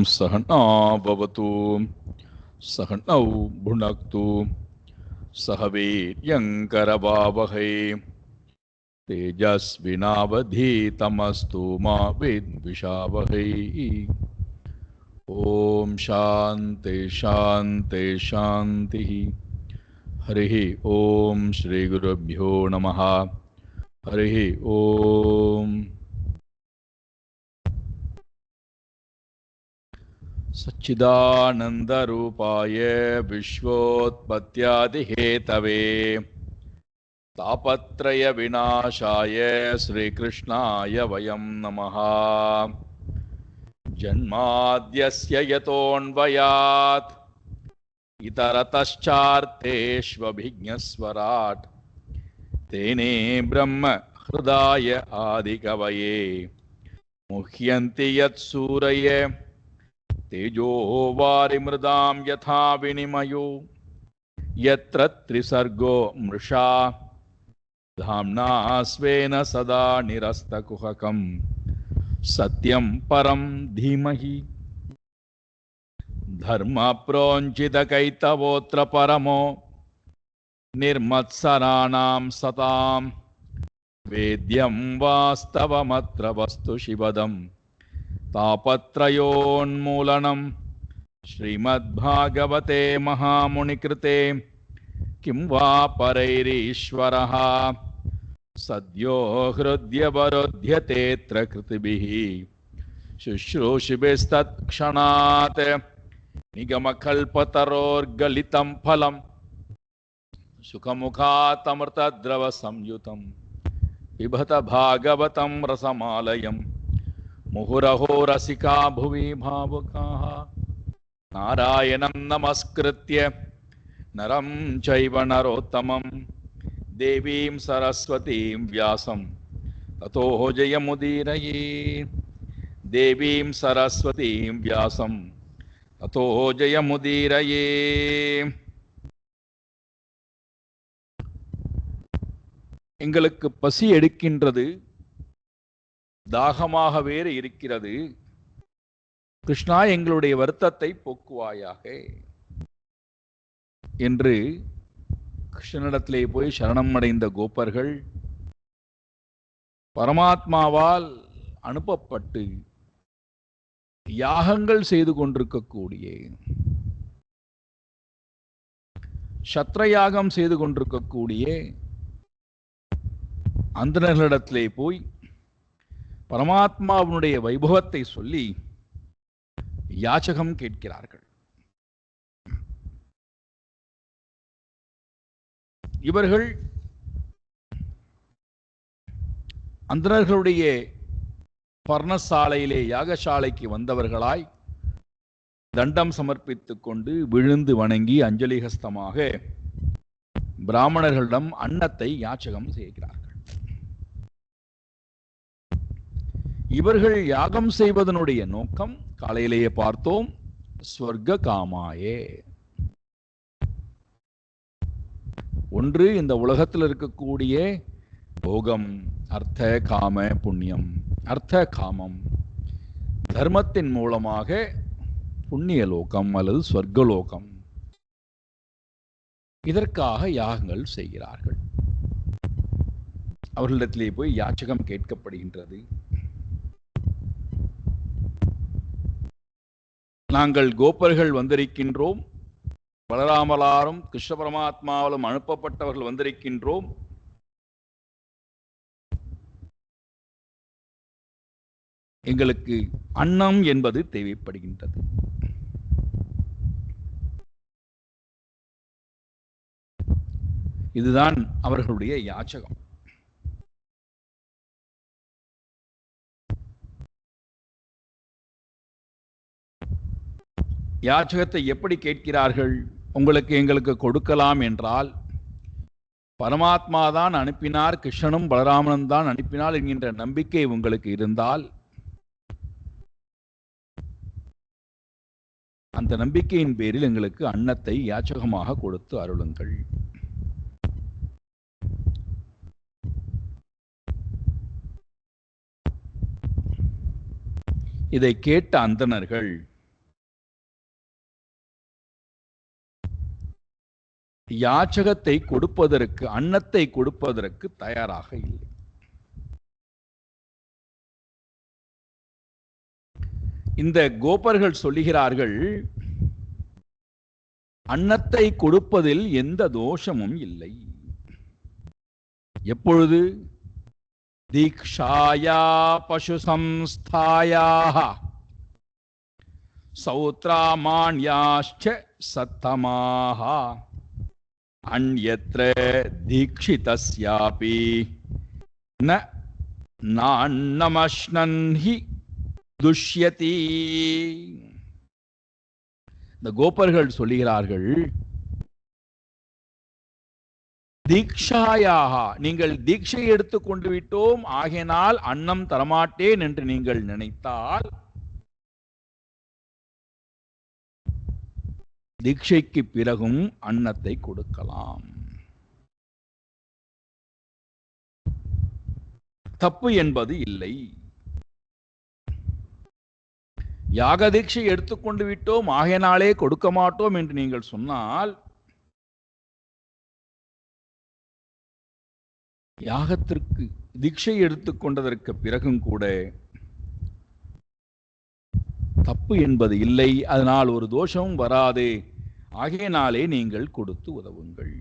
सहना भवतु सहनौ भुनक्तु सह वीर्यङ्करवावहै तेजस्विनावधीतमस्तु मा विद्विषावहै। ओम शांति शांति शांति। हरिः ओम श्री गुरुभ्यो नमः। हरिः ओम। सच्चिदानंदरूपाय विश्वोत्पत्त्यादिहेतवे तापत्रय विनाशाय श्रीकृष्णाय वयं नमः। जन्माद्यस्य यतोऽन्वयात् इतरतश्चार्थेष्वभिज्ञस्वराट् तेने ब्रह्म हृदाय आदिकवये मुह्यन्ति यत्सूरये तेजो वारिमृदां यथा विनिमयो यत्र त्रिसर्गो मृषा धाम्ना स्वेन सदा निरस्तकुहकं सत्यं परं धीमहि। धर्मप्रोञ्चितकैतवोऽत्र परमो निर्मत्सराणां सतां वेद्यं वास्तवमत्र वस्तु शिवदं तापत्रयोन्मूलनं श्रीमद्भागवते महामुनिकृते किं वा परैरीश्वरः सद्यो हृद्यवरुध्यतेऽत्र कृतिभिः शुश्रूषिभिस्तत्क्षणात् निगमकल्पतरोर्गलितं फलं सुखमुखातमृतद्रवसंयुतं पिबत भागवतं रसमालयं मुहुरहो रसिका भुवि भावुकाः। नारायणं नमस्कृत्य नरं चैव नरोत्तमं देवीं सरस्वतीं व्यासं ततो जयमुदीरये। देवीं सरस्वतीं व्यासं ततो जयमुदीरये। எங்களுக்கு பசி எடுக்கின்றது, தாகமாக வேறு இருக்கிறது. கிருஷ்ணா, எங்களுடைய வருத்தத்தை போக்குவாயாக என்று கிருஷ்ணனிடத்திலே போய் சரணம் அடைந்த கோபர்கள் பரமாத்மாவால் அனுப்பப்பட்டு யாகங்கள் செய்து கொண்டிருக்கக்கூடிய, சத்ரயாகம் செய்து கொண்டிருக்கக்கூடிய அந்தணர்களிடத்திலே போய் பரமாத்மாவினுடைய வைபவத்தை சொல்லி யாச்சகம் கேட்கிறார்கள். இவர்கள் அந்தணர்களுடைய பர்ணசாலையிலே யாகசாலைக்கு வந்தவர்களாய் தண்டம் சமர்ப்பித்துக் கொண்டு விழுந்து வணங்கி அஞ்சலிஹஸ்தமாக பிராமணர்களிடம் அன்னத்தை யாச்சகம் செய்கிறார்கள். இவர்கள் யாகம் செய்வதனுடைய நோக்கம் காலையிலேயே பார்த்தோம், ஸ்வர்க காமாயே. ஒன்று, இந்த உலகத்தில் இருக்கக்கூடிய போகம், அர்த்த காம புண்ணியம். அர்த்த காமம் தர்மத்தின் மூலமாக புண்ணிய லோகம் அல்லது ஸ்வர்கலோகம், இதற்காக யாகங்கள் செய்கிறார்கள். அவர்களிடத்திலே போய் யாச்சகம் கேட்கப்படுகின்றது. நாங்கள் கோபர்கள் வந்திருக்கின்றோம், பலராமலாரும் கிருஷ்ண பரமாத்மாவிலும் அனுப்பப்பட்டவர்கள் வந்திருக்கின்றோம். எங்களுக்கு அன்னம் என்பது தேவைப்படுகின்றது. இதுதான் அவர்களுடைய யாச்சகம். யாச்சகத்தை எப்படி கேட்கிறார்கள்? உங்களுக்கு எங்களுக்கு கொடுக்கலாம் என்றால் பரமாத்மா தான் அனுப்பினார், கிருஷ்ணனும் பலராமனும் தான் அனுப்பினார் என்கின்ற நம்பிக்கை உங்களுக்கு இருந்தால் அந்த நம்பிக்கையின் பேரில் எங்களுக்கு அன்னத்தை யாச்சகமாக கொடுத்து அருளுங்கள். இதை கேட்ட அந்தணர்கள் யாச்சகத்தை கொடுப்பதற்கு, அன்னத்தை கொடுப்பதற்கு தயாராக இல்லை. இந்த கோபர்கள் சொல்லுகிறார்கள், அன்னத்தை கொடுப்பதில் எந்த தோஷமும் இல்லை. எப்பொழுது? தீக்ஷாயா பசு சம்ஸ்தாயாஹ சௌத்ராமாண்யாஸ்ச சத்தமாஹ அன்யத்ர தீக்ஷிதஸ்யாபி ந நான்னமஷ்ணன்ஹி துஷ்யதி. இந்த கோபர்கள் சொல்லுகிறார்கள், தீக்ஷாயாக, நீங்கள் தீட்சை எடுத்துக்கொண்டு விட்டோம், ஆகையினால் அன்னம் தரமாட்டேன் என்று நீங்கள் நினைத்தால் தீட்சைக்கு பிறகும் அன்னத்தை கொடுக்கலாம். தப்பு என்பது இல்லை. யாக தீட்சை எடுத்துக்கொண்டு விட்டோம், ஆகையினாலே கொடுக்க மாட்டோம் என்று நீங்கள் சொன்னால் யாகத்திற்கு தீட்சை எடுத்துக்கொண்டதற்கு பிறகும் கூட தப்பு என்பது இல்லை. அதனால் ஒரு தோஷமும் வராது. ஆகையினாலே நீங்கள் கொடுத்து உதவுங்கள்.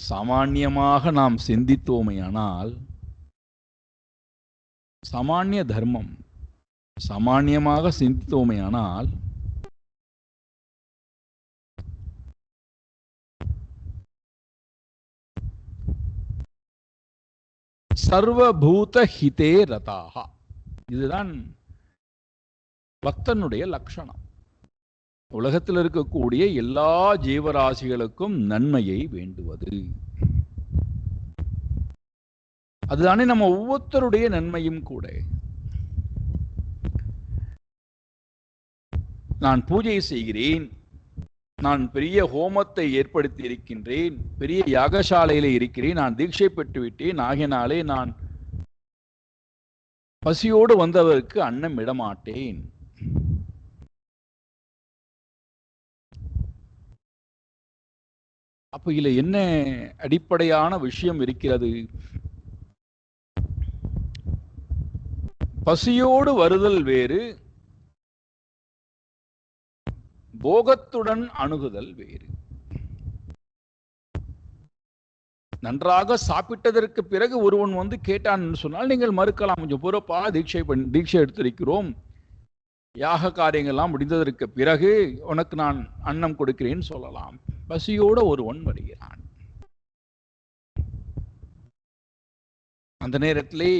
சாமான்யமாக நாம் சிந்தித்தோமையானால், சாமானிய தர்மம் சாமான்யமாக சிந்தித்தோமையானால் சர்வபூத ஹிதே ரதாக, இதுதான் பக்தனுடைய லட்சணம். உலகத்தில் இருக்கக்கூடிய எல்லா ஜீவராசிகளுக்கும் நன்மையை வேண்டுவது. அதுதானே நம்ம ஒவ்வொருத்தருடைய நன்மையும் கூட. நான் பூஜை செய்கிறேன், நான் பெரிய ஹோமத்தை ஏற்படுத்தி இருக்கின்றேன், பெரிய யாகசாலையில இருக்கிறேன், நான் தீட்சை பெற்று விட்டேன், ஆகினாலே நான் பசியோடு வந்தவருக்கு அன்னம் இடமாட்டேன். அப்ப இதுல என்ன அடிப்படையான விஷயம் இருக்கிறது? பசியோடு வருதல் வேறு, போகத்துடன் அணுகுதல் வேறு. நன்றாக சாப்பிட்டதற்கு பிறகு ஒருவன் வந்து கேட்டான் சொன்னால் நீங்கள் மறுக்கலாம், கொஞ்சம் பொறுப்பா தீட்சை எடுத்திருக்கிறோம், யாக காரியங்கள்லாம் முடிந்ததற்கு பிறகு உனக்கு நான் அன்னம் கொடுக்கிறேன்னு சொல்லலாம். பசியோட ஒருவன் வருகிறான். அந்த நேரத்திலே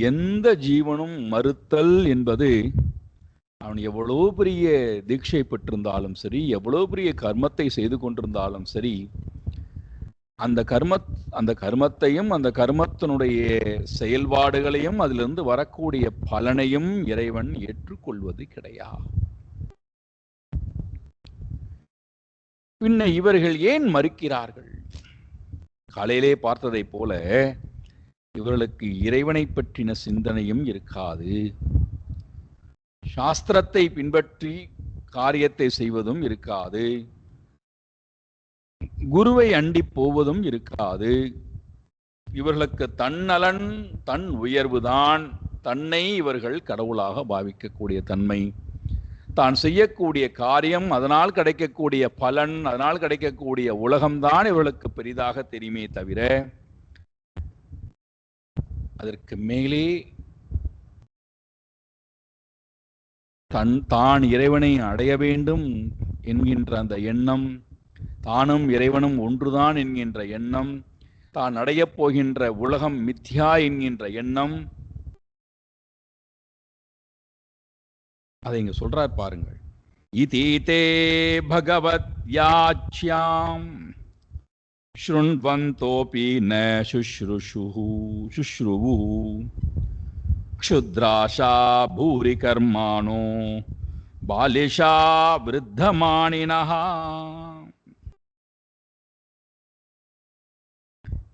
எந்த ஜீவனும் மறுத்தல் என்பது, அவன் எவ்வளவு பெரிய தீட்சை பெற்றிருந்தாலும் சரி, எவ்வளவு பெரிய கர்மத்தை செய்து கொண்டிருந்தாலும் சரி, அந்த கர்மத்தையும் அந்த கர்மத்தினுடைய செயல்பாடுகளையும் அதிலிருந்து வரக்கூடிய பலனையும் இறைவன் ஏற்றுக்கொள்வது கிடையாது. பின்ன இவர்கள் ஏன் மறுக்கிறார்கள்? காலையிலே பார்த்ததை போல இவர்களுக்கு இறைவனை பற்றின சிந்தனையும் இருக்காது, சாஸ்திரத்தை பின்பற்றி காரியத்தை செய்வதும் இருக்காது, குருவை அண்டி போவதும் இருக்காது. இவர்களுக்கு தன்னலன், தன் உயர்வுதான், தன்னை இவர்கள் கடவுளாக பாவிக்கக்கூடிய தன்மை, தான் செய்யக்கூடிய காரியம், அதனால் கிடைக்கக்கூடிய பலன், அதனால் கிடைக்கக்கூடிய உலகம்தான் இவர்களுக்கு பெரிதாக தெரியுமே தவிர அதற்கு மேலே தான் இறைவனை அடைய வேண்டும் என்கின்ற அந்த எண்ணம், தானும் இறைவனும் ஒன்றுதான் என்கின்ற எண்ணம், தான் அடையப் போகின்ற உலகம் மித்யா என்கின்ற எண்ணம், அதை இங்க சொல்றார் பாருங்கள். இதீதே பகவத் யாச்யாம் ஸ்ருண்வந்தோபி ந சுஷ்ருவு க்ஷுத்ராஷா பூரி கர்மாணோ பாலிஷா விருத்தமானினஹ.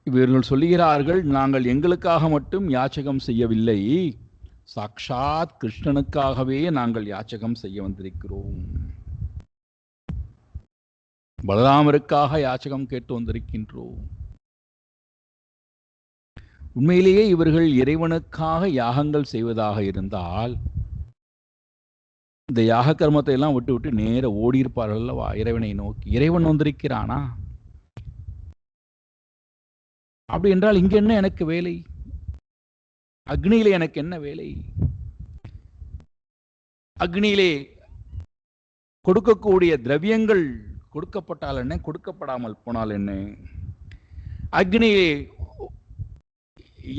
இவர்கள் சொல்லுகிறார்கள், நாங்கள் எங்களுக்காக மட்டும் யாச்சகம் செய்யவில்லை, சாக்ஷாத் கிருஷ்ணனுக்காகவே நாங்கள் யாச்சகம் செய்ய வந்திருக்கிறோம், பலராமருக்காக யாச்சகம் கேட்டு வந்திருக்கின்றோம். உண்மையிலேயே இவர்கள் இறைவனுக்காக யாகங்கள் செய்வதாக இருந்தால் இந்த யாக கர்மத்தை எல்லாம் விட்டு விட்டு நேர ஓடியிருப்பார்கள் அல்லவா இறைவனை நோக்கி. இறைவன் வந்திருக்கிறானா? அப்படி என்றால் இங்க என்ன எனக்கு வேலை? அக்னியிலே எனக்கு என்ன வேலை? அக்னியிலே கொடுக்கக்கூடிய திரவியங்கள் கொடுக்கப்பட்டால் என்ன, கொடுக்கப்படாமல் போனால் என்ன? அக்னியிலே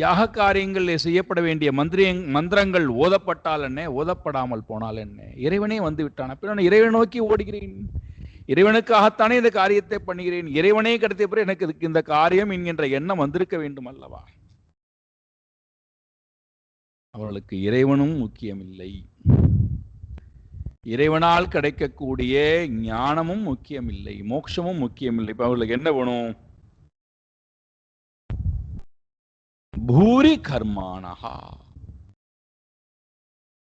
யாக காரியங்களில் செய்யப்பட வேண்டிய மந்திரங்கள் ஓதப்பட்டால் என்ன, ஓதப்படாமல் போனால் என்ன? இறைவனே வந்து விட்டான். அப்ப நான் இறைவனை நோக்கி ஓடுகிறேன், இறைவனுக்காகத்தானே இந்த காரியத்தை பண்ணுகிறேன், இறைவனே கிடைத்த பிறகு எனக்கு இந்த காரியம் என்கின்ற எண்ணம் வந்திருக்க வேண்டும் அல்லவா? அவர்களுக்கு இறைவனும் முக்கியமில்லை, இறைவனால் கிடைக்கக்கூடிய ஞானமும் முக்கியமில்லை, மோட்சமும் முக்கியமில்லை. இப்ப அவர்களுக்கு என்ன வேணும்? பூரி கர்மானஹா.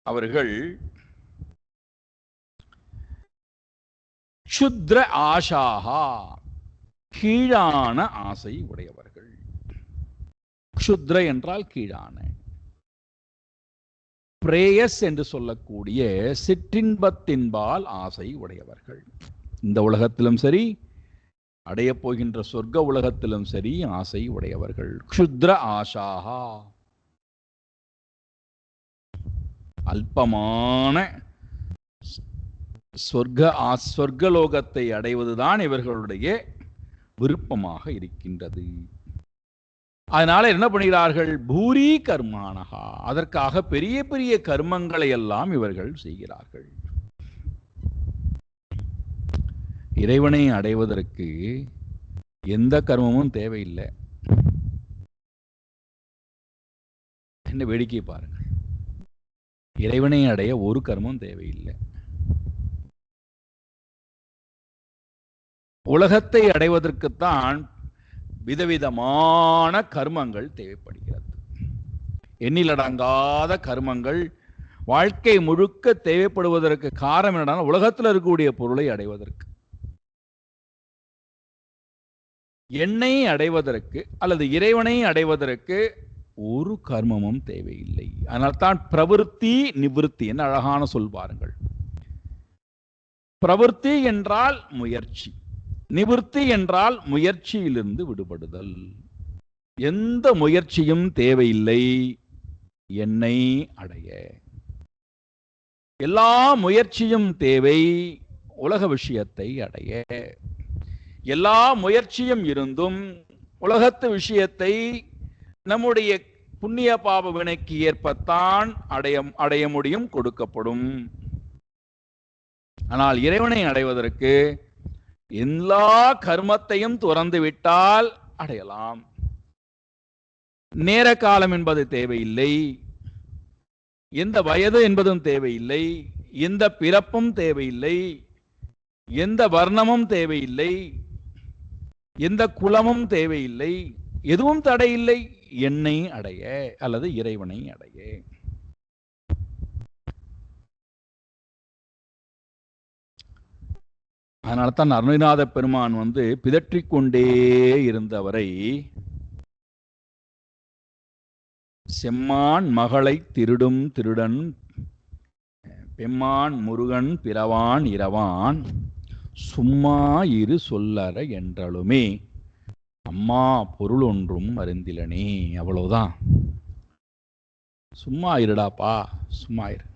அவர்கள் க்ஷுத்ர ஆஷாஹா, கீழான ஆசை உடையவர்கள். க்ஷுத்ர என்றால் கீழான, பிரேயஸ் என்று சொல்லக்கூடிய சிற்றின்பத்தின்பால் ஆசை உடையவர்கள். இந்த உலகத்திலும் சரி, அடைய போகின்ற சொர்க்க உலகத்திலும் சரி ஆசை உடையவர்கள். க்ஷுத்ர ஆஷாஹா, அல்பமான சொர்க்கலோகத்தை அடைவதுதான் இவர்களுடைய விருப்பமாக இருக்கின்றது. அதனால என்ன பண்ணுகிறார்கள்? பூரி கர்மானஹா, அதற்காக பெரிய பெரிய கர்மங்களை எல்லாம் இவர்கள் செய்கிறார்கள். இறைவனை அடைவதற்கு எந்த கர்மமும் தேவையில்லை. என்ன வேடிக்கை பாருங்கள், இறைவனை அடைய ஒரு கர்மம் தேவையில்லை. உலகத்தை அடைவதற்குத்தான் விதவிதமான கர்மங்கள் தேவைப்படுகிறது. எண்ணிலடங்காத கர்மங்கள் வாழ்க்கை முழுக்க தேவைப்படுவதற்கு காரணம் என்னன்னா, உலகத்தில் இருக்கக்கூடிய பொருளை அடைவதற்கு. என்னை அடைவதற்கு அல்லது இறைவனை அடைவதற்கு ஒரு கர்மமும் தேவையில்லை. அதனால்தான் பிரவிற்த்தி நிவிற்த்தி என்ன அழகான சொல் பாருங்கள். பிரவிற்த்தி என்றால் முயற்சி, நிவிற்த்தி என்றால் முயற்சியிலிருந்து விடுபடுதல். எந்த முயற்சியும் தேவையில்லை என்னை அடைய. எல்லா முயற்சியும் தேவை உலக விஷயத்தை அடைய. எல்லா முயற்சியும் இருந்தும் உலகத்து விஷயத்தை நம்முடைய புண்ணிய பாப வினைக்கு ஏற்பத்தான் அடைய முடியும், கொடுக்கப்படும். ஆனால் இறைவனை அடைவதற்கு எல்லா கர்மத்தையும் துறந்து விட்டால் அடையலாம். நேர காலம் என்பது தேவையில்லை, எந்த வயது என்பதும் தேவையில்லை, எந்த பிறப்பும் தேவையில்லை, எந்த வர்ணமும் தேவையில்லை, எந்த குலமும் தேவையில்லை, எதுவும் தடையில்லை என்னை அடைய அல்லது இறைவனை அடைய. அதனால்தான் அருணகிரிநாத பெருமான் பிதற்றிக் கொண்டே இருந்தவரை செம்மான் மகளை திருடும் திருடன் பெம்மான் முருகன் பிறவான் இரவான் சும்மா இரு சொல்லற என்றாலுமே அம்மா பொருள் ஒன்றும் அறிந்திலனே. அவ்வளவுதான். சும்மா இருடாப்பா, சும்மா இரு.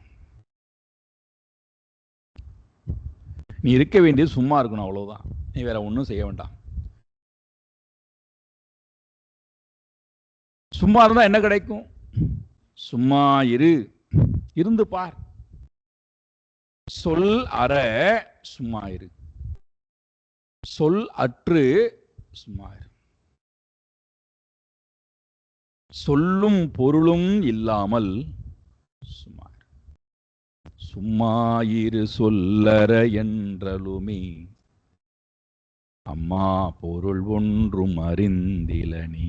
நீ இருக்க வேண்டியது சும்மா இருக்கணும், அவ்வளவுதான். நீ வேற ஒன்றும் செய்ய வேண்டாம். சும்மா இருந்தா என்ன கிடைக்கும்? சும்மா இரு, இருந்து பார். சொல் அற சும்மா இரு, சொல் அற்று சும்மா இரு. சொல்லும் பொருளும் இல்லாமல் சும்மா இரு. சும்மா இரு சொல்லற என்றலுமே அம்மா பொருள் ஒன்றும் அறிந்தில நீ.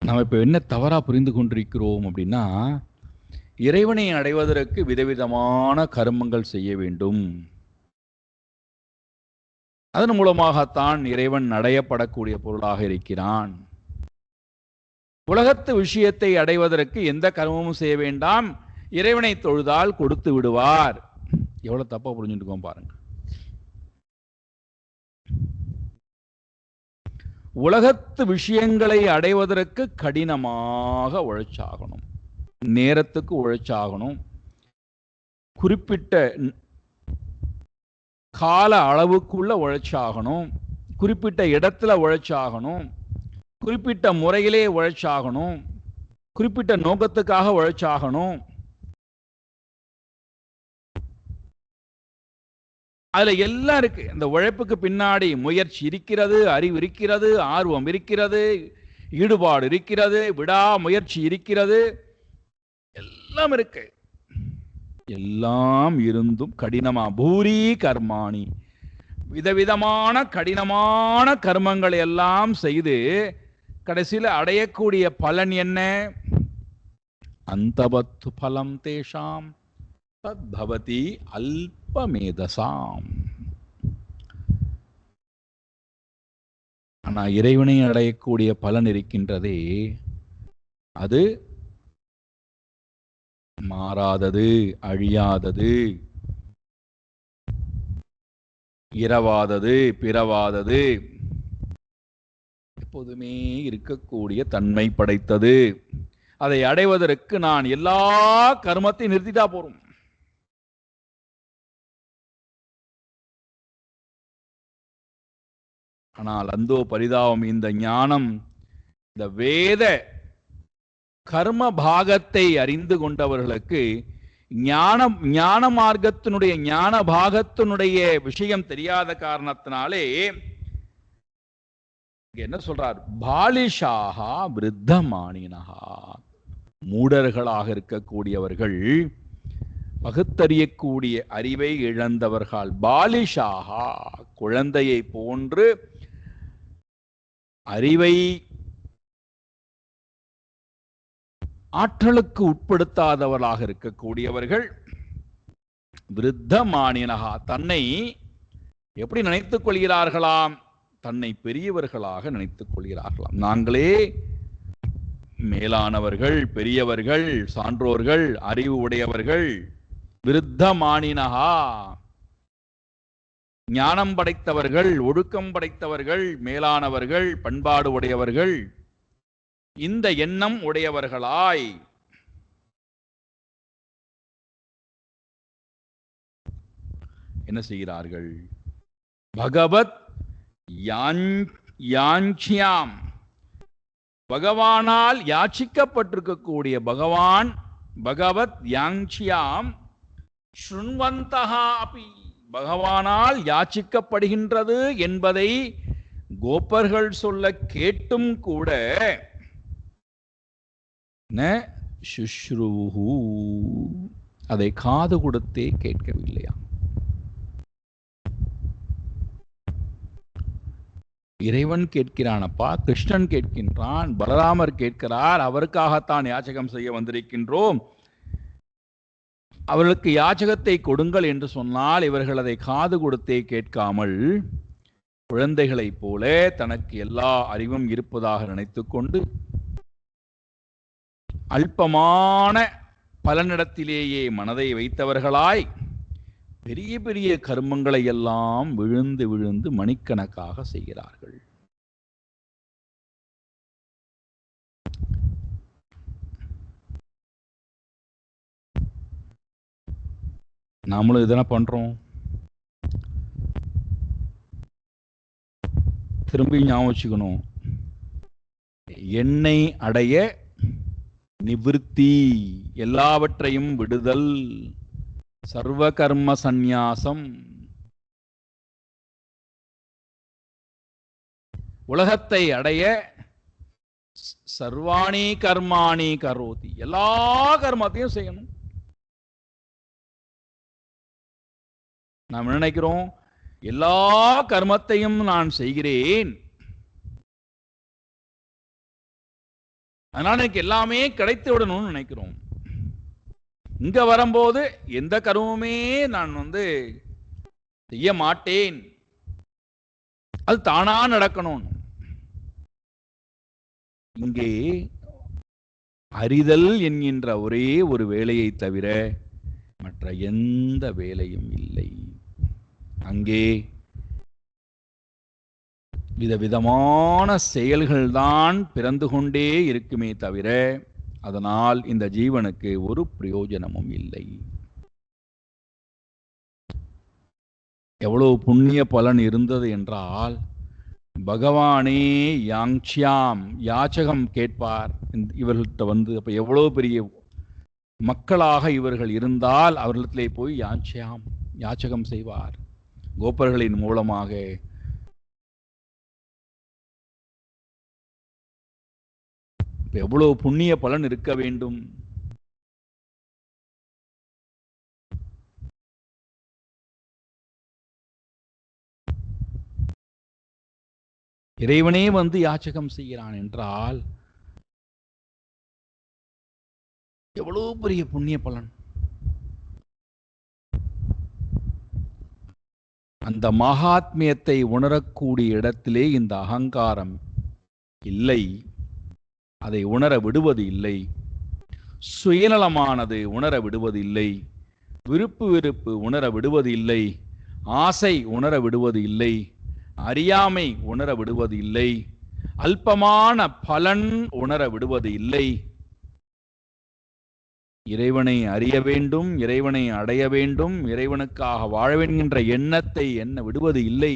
நாம் இப்ப என்ன தவறா புரிந்து கொண்டிருக்கிறோம் அப்படின்னா, இறைவனை அடைவதற்கு விதவிதமான கர்மங்கள் செய்ய வேண்டும், அதன் மூலமாகத்தான் இறைவன் அடையப்படக்கூடிய பொருளாக இருக்கிறான். உலகத்து விஷயத்தை அடைவதற்கு எந்த கர்மமும் செய்ய வேண்டாம், இறைவனை தொழுதால் கொடுத்து விடுவார். எவ்வளவு தப்பா புரிஞ்சுட்டுக்கோம் பாருங்க. உலகத்து விஷயங்களை அடைவதற்கு கடினமாக உழைச்சாகணும், நேரத்துக்கு உழைச்சாகணும், குறிப்பிட்ட கால அளவுக்குள்ள உழைச்சாகணும், குறிப்பிட்ட இடத்துல உழைச்சாகணும், குறிப்பிட்ட முறையிலே உழைச்சாகணும், குறிப்பிட்ட நோக்கத்துக்காக உழைச்சாகணும். அதுல எல்லாம் இருக்கு. இந்த உழைப்புக்கு பின்னாடி முயற்சி இருக்கிறது, அறிவு இருக்கிறது, ஆர்வம் இருக்கிறது, ஈடுபாடு இருக்கிறது, விடாமுயற்சி இருக்கிறது, எல்லாம் இருக்கு. எல்லாம் இருந்தும் கடினமா பூரி கர்மாணி, விதவிதமான கடினமான கர்மங்களை எல்லாம் செய்து கடைசியில் அடையக்கூடிய பலன் என்ன? அந்தபத்து பலம் தேஷாம் தத் பவதி அல்பமேதசாம். ஆனா இறைவனை அடையக்கூடிய பலன் இருக்கின்றதே, அது மாறாதது, அழியாதது, இரவாதது, பிறவாதது, எப்போதுமே இருக்கக்கூடிய தன்மை படைத்தது. அதை அடைவதற்கு நான் எல்லா கர்மத்தையும் நிறுத்திட்டா போறோம். ஆனால் அந்தோ பரிதாபம், இந்த ஞானம், இந்த வேத கர்ம பாகத்தை அறிந்து கொண்டவர்களுக்கு ஞான மார்க்கத்தினுடைய ஞான பாகத்தினுடைய விஷயம் தெரியாத காரணத்தினாலே என்ன சொல்றார்? பாலிஷாகா விருத்தமானினஹா, மூடர்களாக இருக்கக்கூடியவர்கள், பகுத்தறியக்கூடிய அறிவை இழந்தவர்கள். பாலிஷாகா, குழந்தையை போன்று அறிவை ஆற்றலுக்கு உட்படுத்தாதவர்களாக இருக்கக்கூடியவர்கள். விருத்தமானினஹா, தன்னை எப்படி நினைத்துக் கொள்கிறார்களாம்? தன்னை பெரியவர்களாக நினைத்துக் கொள்கிறார்களாம். நாங்களே மேலானவர்கள், பெரியவர்கள், சான்றோர்கள், அறிவு உடையவர்கள். விருத்தமானினஹா, ஞானம் படைத்தவர்கள், ஒழுக்கம் படைத்தவர்கள், மேலானவர்கள், பண்பாடு உடையவர்கள், இந்த எண்ணம் உடையவர்களாய் என்ன செய்கிறார்கள்? பகவத் யாஞ்சியாம், பகவானால் யாச்சிக்கப்பட்டிருக்கக்கூடிய பகவான், பகவத் யாஞ்சியாம் ஸ்ருண்வந்தஹா அபி, பகவானால் யாச்சிக்கப்படுகின்றது என்பதை கோப்பர்கள் சொல்ல கேட்டும் கூட ந சுஷ்ருஹு, அதை காது கொடுத்தே கேட்கவில்லையா? இறைவன் கேட்கிறானப்பா, கிருஷ்ணன் கேட்கின்றான், பலராமர் கேட்கிறார், அவருக்காகத்தான் யாச்சகம் செய்ய வந்திருக்கின்றோம், அவர்களுக்கு யாச்சகத்தை கொடுங்கள் என்று சொன்னால் இவர்கள் அதை காது கொடுத்தே கேட்காமல் குழந்தைகளைப் போல தனக்கு எல்லா அறிவும் இருப்பதாக நினைத்துக்கொண்டு அல்பமான பலனிடத்திலேயே மனதை வைத்தவர்களாய் பெரிய பெரிய கர்மங்களை எல்லாம் விழுந்து விழுந்து மணிக்கணக்காக செய்கிறார்கள். நாமளும் இதெல்லாம் பண்றோம். திரும்பி ஞாபகம் வச்சுக்கணும், என்னை அடைய நிவிருத்தி, எல்லாவற்றையும் விடுதல், சர்வ கர்ம சந்நியாசம், உலகத்தை அடைய சர்வாணி கர்மாணி கரோதி, எல்லா கர்மத்தையும் செய்யணும். நாம் நினைக்கிறோம், எல்லா கர்மத்தையும் நான் செய்கிறேன், அதனால எனக்கு எல்லாமே கிடைத்து விடணும்னு நினைக்கிறோம். இங்க வரும்போது எந்த கர்மமே நான் செய்ய மாட்டேன், அது தானா நடக்கணும். இங்கே அறிதல் என்கின்ற ஒரே ஒரு வேலையை தவிர மற்ற எந்த வேலையும் இல்லை. அங்கே விதவிதமான செயல்கள்தான் பிறந்து கொண்டே இருக்குமே தவிர அதனால் இந்த ஜீவனுக்கு ஒரு பிரயோஜனமும் இல்லை. எவ்வளவு புண்ணிய பலன் இருந்தது என்றால், பகவானே யாங்சியாம் யாச்சகம் கேட்பார் இவர்கள்ட்ட அப்ப எவ்வளவு பெரிய மக்களாக இவர்கள் இருந்தால் அவர்களிடத்திலே போய் யாச்சகம் செய்வார். கோப்பர்களின் மூலமாக எவ்வளவு புண்ணிய பலன் இருக்க வேண்டும். இறைவனே யாச்சகம் செய்கிறான் என்றால் எவ்வளவு பெரிய புண்ணிய பலன். அந்த மகாத்மியத்தை உணரக்கூடிய இடத்திலே இந்த அகங்காரம் இல்லை, அதை உணர விடுவது இல்லை. சுயநலமானது உணர விடுவது இல்லை, விருப்பு வெறுப்பு உணர விடுவது இல்லை, ஆசை உணர விடுவது இல்லை, அறியாமை உணர விடுவது இல்லை, அல்பமான பலன் உணர விடுவது இல்லை. இறைவனை அறிய வேண்டும், இறைவனை அடைய வேண்டும், இறைவனுக்காக வாழ வேண்டும் என்ற எண்ணத்தை விடுவது இல்லை.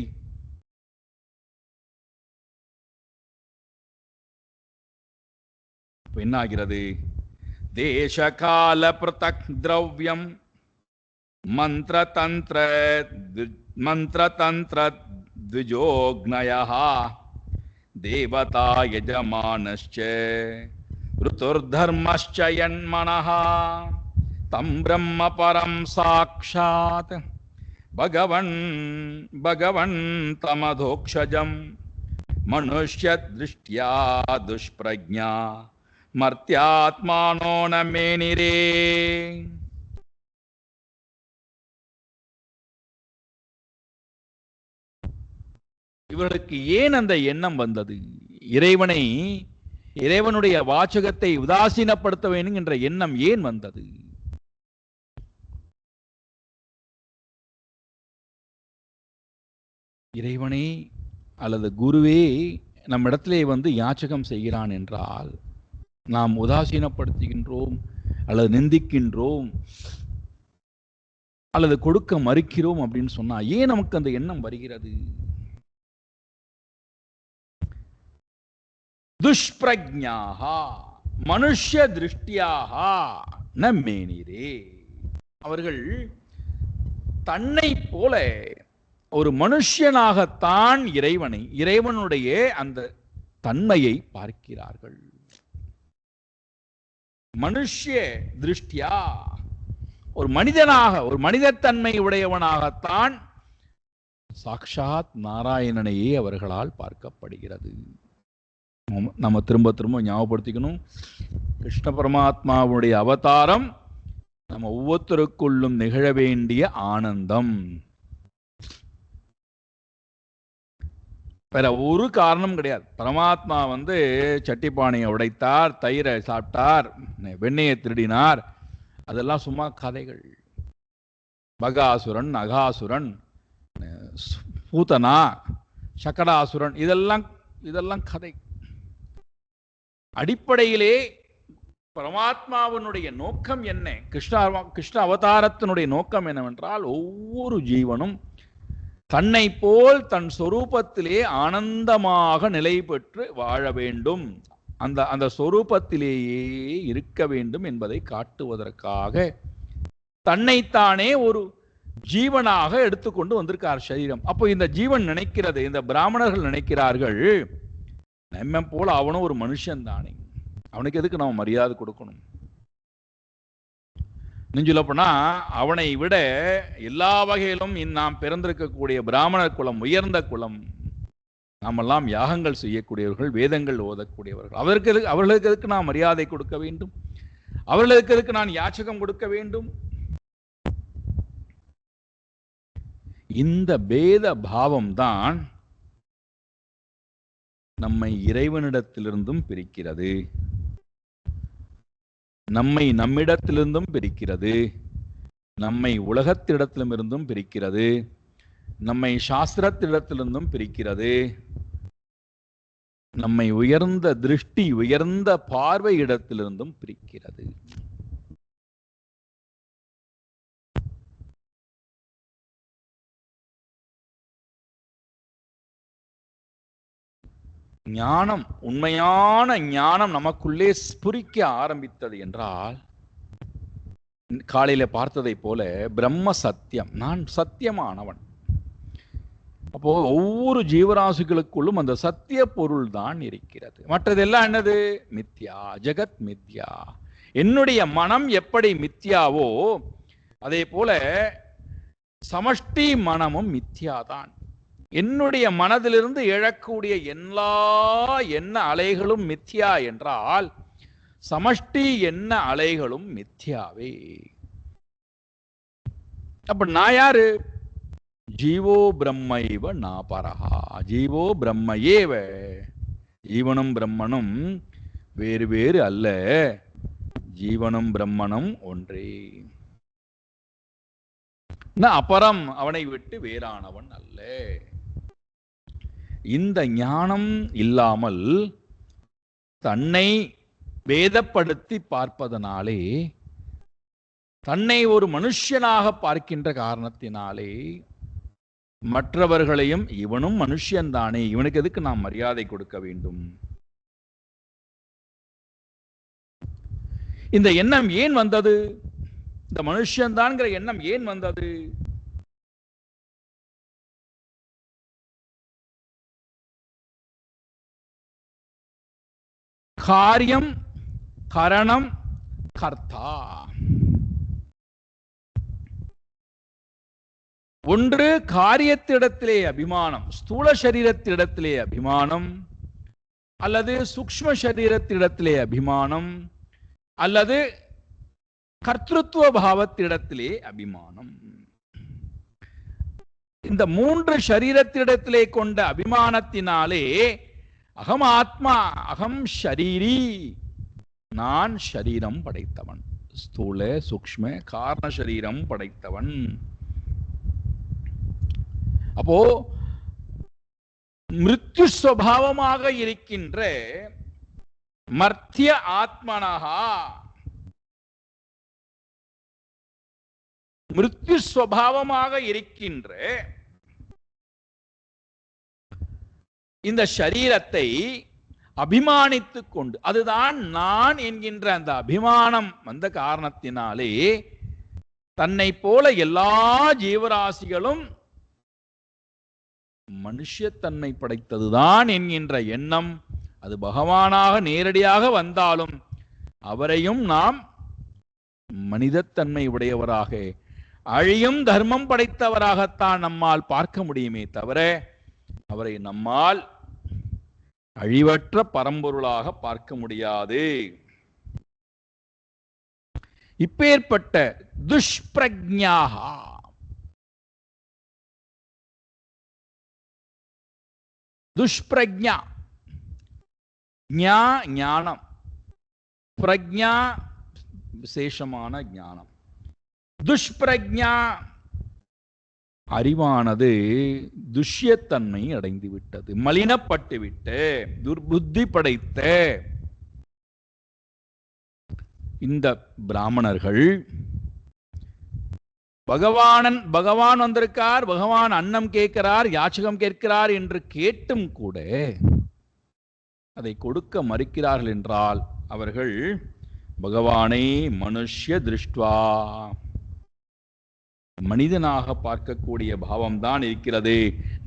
என்னாகிறது? தேசகால பிரதக் திரவ்யம் மந்திர தந்திர த்விஜோக்னயः தேவதா யஜமானஸ்ச ருதுர்தர்மஸ்ச யன்மனः தம் பிரம்ம பரம் சாக்ஷாத் பகவன் தமதோக்ஷஜம் மனுஷ்ய திருஷ்டியா துஷ்பிரஜ்ஞா மர்த்தியாத்மானோ ந மேனிரே. இவர்களுக்கு ஏன் அந்த எண்ணம் வந்தது? இறைவனுடைய வாசகத்தை உதாசீனப்படுத்த வேண்டும் என்ற எண்ணம் ஏன் வந்தது? இறைவனே அல்லது குருவே நம்மிடத்திலே யாச்சகம் செய்கிறான் என்றால் நாம் உதாசீனப்படுத்துகின்றோம் அல்லது நிந்திக்கின்றோம் அல்லது கொடுக்க மறுக்கிறோம் அப்படின்னு சொன்னா ஏன் நமக்கு அந்த எண்ணம் வருகிறது? துஷ்பிரஜ்ஞாஹ மனுஷ்ய திருஷ்டியாக ந மேனிரே. அவர்கள் தன்னை போல ஒரு மனுஷனாகத்தான் இறைவனுடைய அந்த தன்மையை பார்க்கிறார்கள். மனுஷ்ய திருஷ்டியா ஒரு மனிதனாக, ஒரு மனிதத்தன்மை உடையவனாகத்தான் சாக்ஷாத் நாராயணனையே அவர்களால் பார்க்கப்படுகிறது. நம்ம திரும்ப திரும்ப ஞாபகப்படுத்திக்கணும், கிருஷ்ண பரமாத்மாவுடைய அவதாரம் நம்ம ஒவ்வொருத்தருக்குள்ளும் நிகழ வேண்டிய ஆனந்தம். வேற ஒரு காரணம் கிடையாது. பரமாத்மா சட்டிப்பானையை உடைத்தார், தயிரை சாப்பிட்டார், வெண்ணெயை திருடினார், அதெல்லாம் சும்மா கதைகள். பகாசுரன், அகாசுரன், பூதனா, சக்கடாசுரன், இதெல்லாம் கதை. அடிப்படையிலே பரமாத்மாவினுடைய நோக்கம் என்ன? கிருஷ்ண அவதாரத்தினுடைய நோக்கம் என்னவென்றால் ஒவ்வொரு ஜீவனும் தன்னை போல் தன் சொரூபத்திலே ஆனந்தமாக நிலை பெற்று வாழ வேண்டும், அந்த சொரூபத்திலேயே இருக்க வேண்டும் என்பதை காட்டுவதற்காக தன்னைத்தானே ஒரு ஜீவனாக எடுத்துக்கொண்டு வந்திருக்கார் சரீரம். அப்போ இந்த ஜீவன் நினைக்கிறது, இந்த பிராமணர்கள் நினைக்கிறார்கள், நம்ம போல அவனும் ஒரு மனுஷன் தானே, அவனுக்கு எதுக்கு நம்ம மரியாதை கொடுக்கணும்? சொல்லப்போனா அவனை விட எல்லா வகையிலும் நாம் பிறந்திருக்கக்கூடிய பிராமணர் குலம் உயர்ந்த குலம். நாமெல்லாம் யாகங்கள் செய்யக்கூடியவர்கள், வேதங்கள் ஓதக்கூடியவர்கள். அவர்களுக்கு எதுக்கு நான் மரியாதை கொடுக்க வேண்டும்? அவர்களுக்கு எதுக்கு நான் யாச்சகம் கொடுக்க வேண்டும்? இந்த பேத பாவம் தான் நம்மை இறைவனிடத்திலிருந்தும் பிரிக்கிறது, நம்மை நம்மிடத்திலிருந்தும் பிரிக்கிறது, நம்மை உலகத்திடத்திலிருந்தும் பிரிக்கிறது, நம்மை சாஸ்திரத்திடத்திலிருந்தும் பிரிக்கிறது, நம்மை உயர்ந்த திருஷ்டி உயர்ந்த பார்வை இடத்திலிருந்தும் பிரிக்கிறது. ஞானம், உண்மையான ஞானம் நமக்குள்ளே ஸ்புரிக்க ஆரம்பித்தது என்றால், காலையில பார்த்ததை போல பிரம்ம சத்தியம், நான் சத்தியமானவன். அப்போ ஒவ்வொரு ஜீவராசிகளுக்குள்ளும் அந்த சத்திய பொருள் தான் இருக்கிறது. மற்றதெல்லாம் என்னது? மித்யா, ஜெகத் மித்யா. என்னுடைய மனம் எப்படி மித்யாவோ அதே போல சமஷ்டி மனமும் மித்யாதான். என்னுடைய மனதிலிருந்து எழக்கூடிய எல்லா எண்ண அலைகளும் மித்யா என்றால் சமஷ்டி எண்ண அலைகளும் மித்யாவே. அப்ப நான் யாரு? ஜீவோ பிரம்மைவ நாபரஹா. ஜீவோ பிரம்மையேவ. ஜீவனும் பிரம்மனும் வேறு வேறு அல்ல, ஜீவனும் பிரம்மனும் ஒன்றே. அபரம், அவனை விட்டு வேறானவன் அல்ல. இந்த ஞானம் இல்லாமல் தன்னை வேதப்படுத்தி பார்ப்பதனாலே, தன்னை ஒரு மனுஷனாக பார்க்கின்ற காரணத்தினாலே மற்றவர்களையும் இவனும் மனுஷன்தானே, இவனுக்கு எதுக்கு நாம் மரியாதை கொடுக்க வேண்டும்? இந்த எண்ணம் ஏன் வந்தது? இந்த மனுஷன்தான்ங்கிற எண்ணம் ஏன் வந்தது? காரியம், கரணம், கர்த்தா. ஒன்று காரியத்திடத்திலே அபிமானம், ஸ்தூல சரீரத்திடத்திலே அபிமானம், அல்லது சூக்ஷ்ம சரீரத்திடத்திலே அபிமானம், அல்லது கர்த்திருவ பாவத்திடத்திலே அபிமானம். இந்த மூன்று சரீரத்திடத்திலே கொண்ட அபிமானத்தினாலே அகம் ஆத்மா, அகம் ஷரீரி, நான் ஷரீரம் படைத்தவன், ஸ்தூல சூக்ஷ்ம காரண சரீரம் படைத்தவன். அப்போ மிருத்யு ஸ்வபாவமாக இருக்கின்ற மர்த்திய ஆத்மனஹா, மிருத்யு ஸ்வபாவமாக இருக்கின்ற இந்த சரீரத்தை அபிமானித்துக் கொண்டு, அதுதான் நான் என்கின்ற அந்த அபிமானம் வந்த காரணத்தினாலே தன்னை போல எல்லா ஜீவராசிகளும் மனுஷத்தன்மை படைத்ததுதான் என்கின்ற எண்ணம், அது பகவானாக நேரடியாக வந்தாலும் அவரையும் நாம் மனிதத்தன்மை உடையவராக, அழியும் தர்மம் படைத்தவராகத்தான் நம்மால் பார்க்க முடியுமே தவிர அவரை நம்மால் அழிவற்ற பரம்பொருளாக பார்க்க முடியாது. இப்பேற்பட்ட துஷ்பிரஜ்ஞாக, துஷ்பிரஜ்ஞா, ஞானம், பிரஜ்ஞா விசேஷமான ஞானம். துஷ்பிரஜ்ஞா அறிவானது துஷ்யத்தன்மை அடைந்து விட்டது, மலினப்பட்டு விட்டு துர்புத்தி படைத்த இந்த பிராமணர்கள் பகவான் வந்திருக்கார், பகவான் அன்னம் கேட்கிறார், யாச்சகம் கேட்கிறார் என்று கேட்டும் கூட அதை கொடுக்க மறுக்கிறார்கள் என்றால் அவர்கள் பகவானை மனுஷ்ய திருஷ்டுவா, மனிதனாக பார்க்கக்கூடிய பாவம்தான் இருக்கிறது.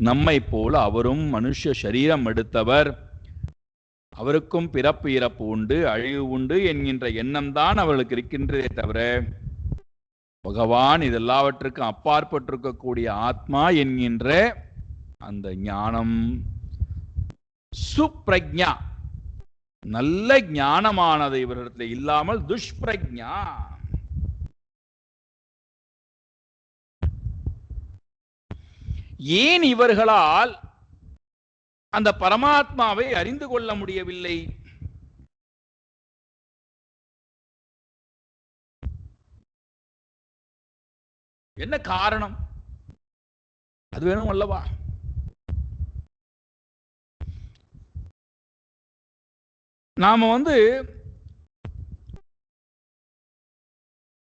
நம்மை போல அவரும் மனுஷ சரீரம் எடுத்தவர், அவருக்கும் பிறப்பு இறப்பு உண்டு, அழிவு உண்டு என்கின்ற எண்ணம் தான் அவர்களுக்கு இருக்கின்றதே தவிர பகவான் இதெல்லாவற்றுக்கும் அப்பாற்பட்டிருக்கக்கூடிய ஆத்மா என்கின்ற அந்த ஞானம் சுப்ரஜ்ஞா, நல்ல ஞானமானது இவரிடத்தில் இல்லாமல் துஷ்பிரஜ்ஞா. ஏன் இவர்களால் அந்த பரமாத்மாவை அறிந்து கொள்ள முடியவில்லை? என்ன காரணம்? அது வேணும் அல்லவா? நாம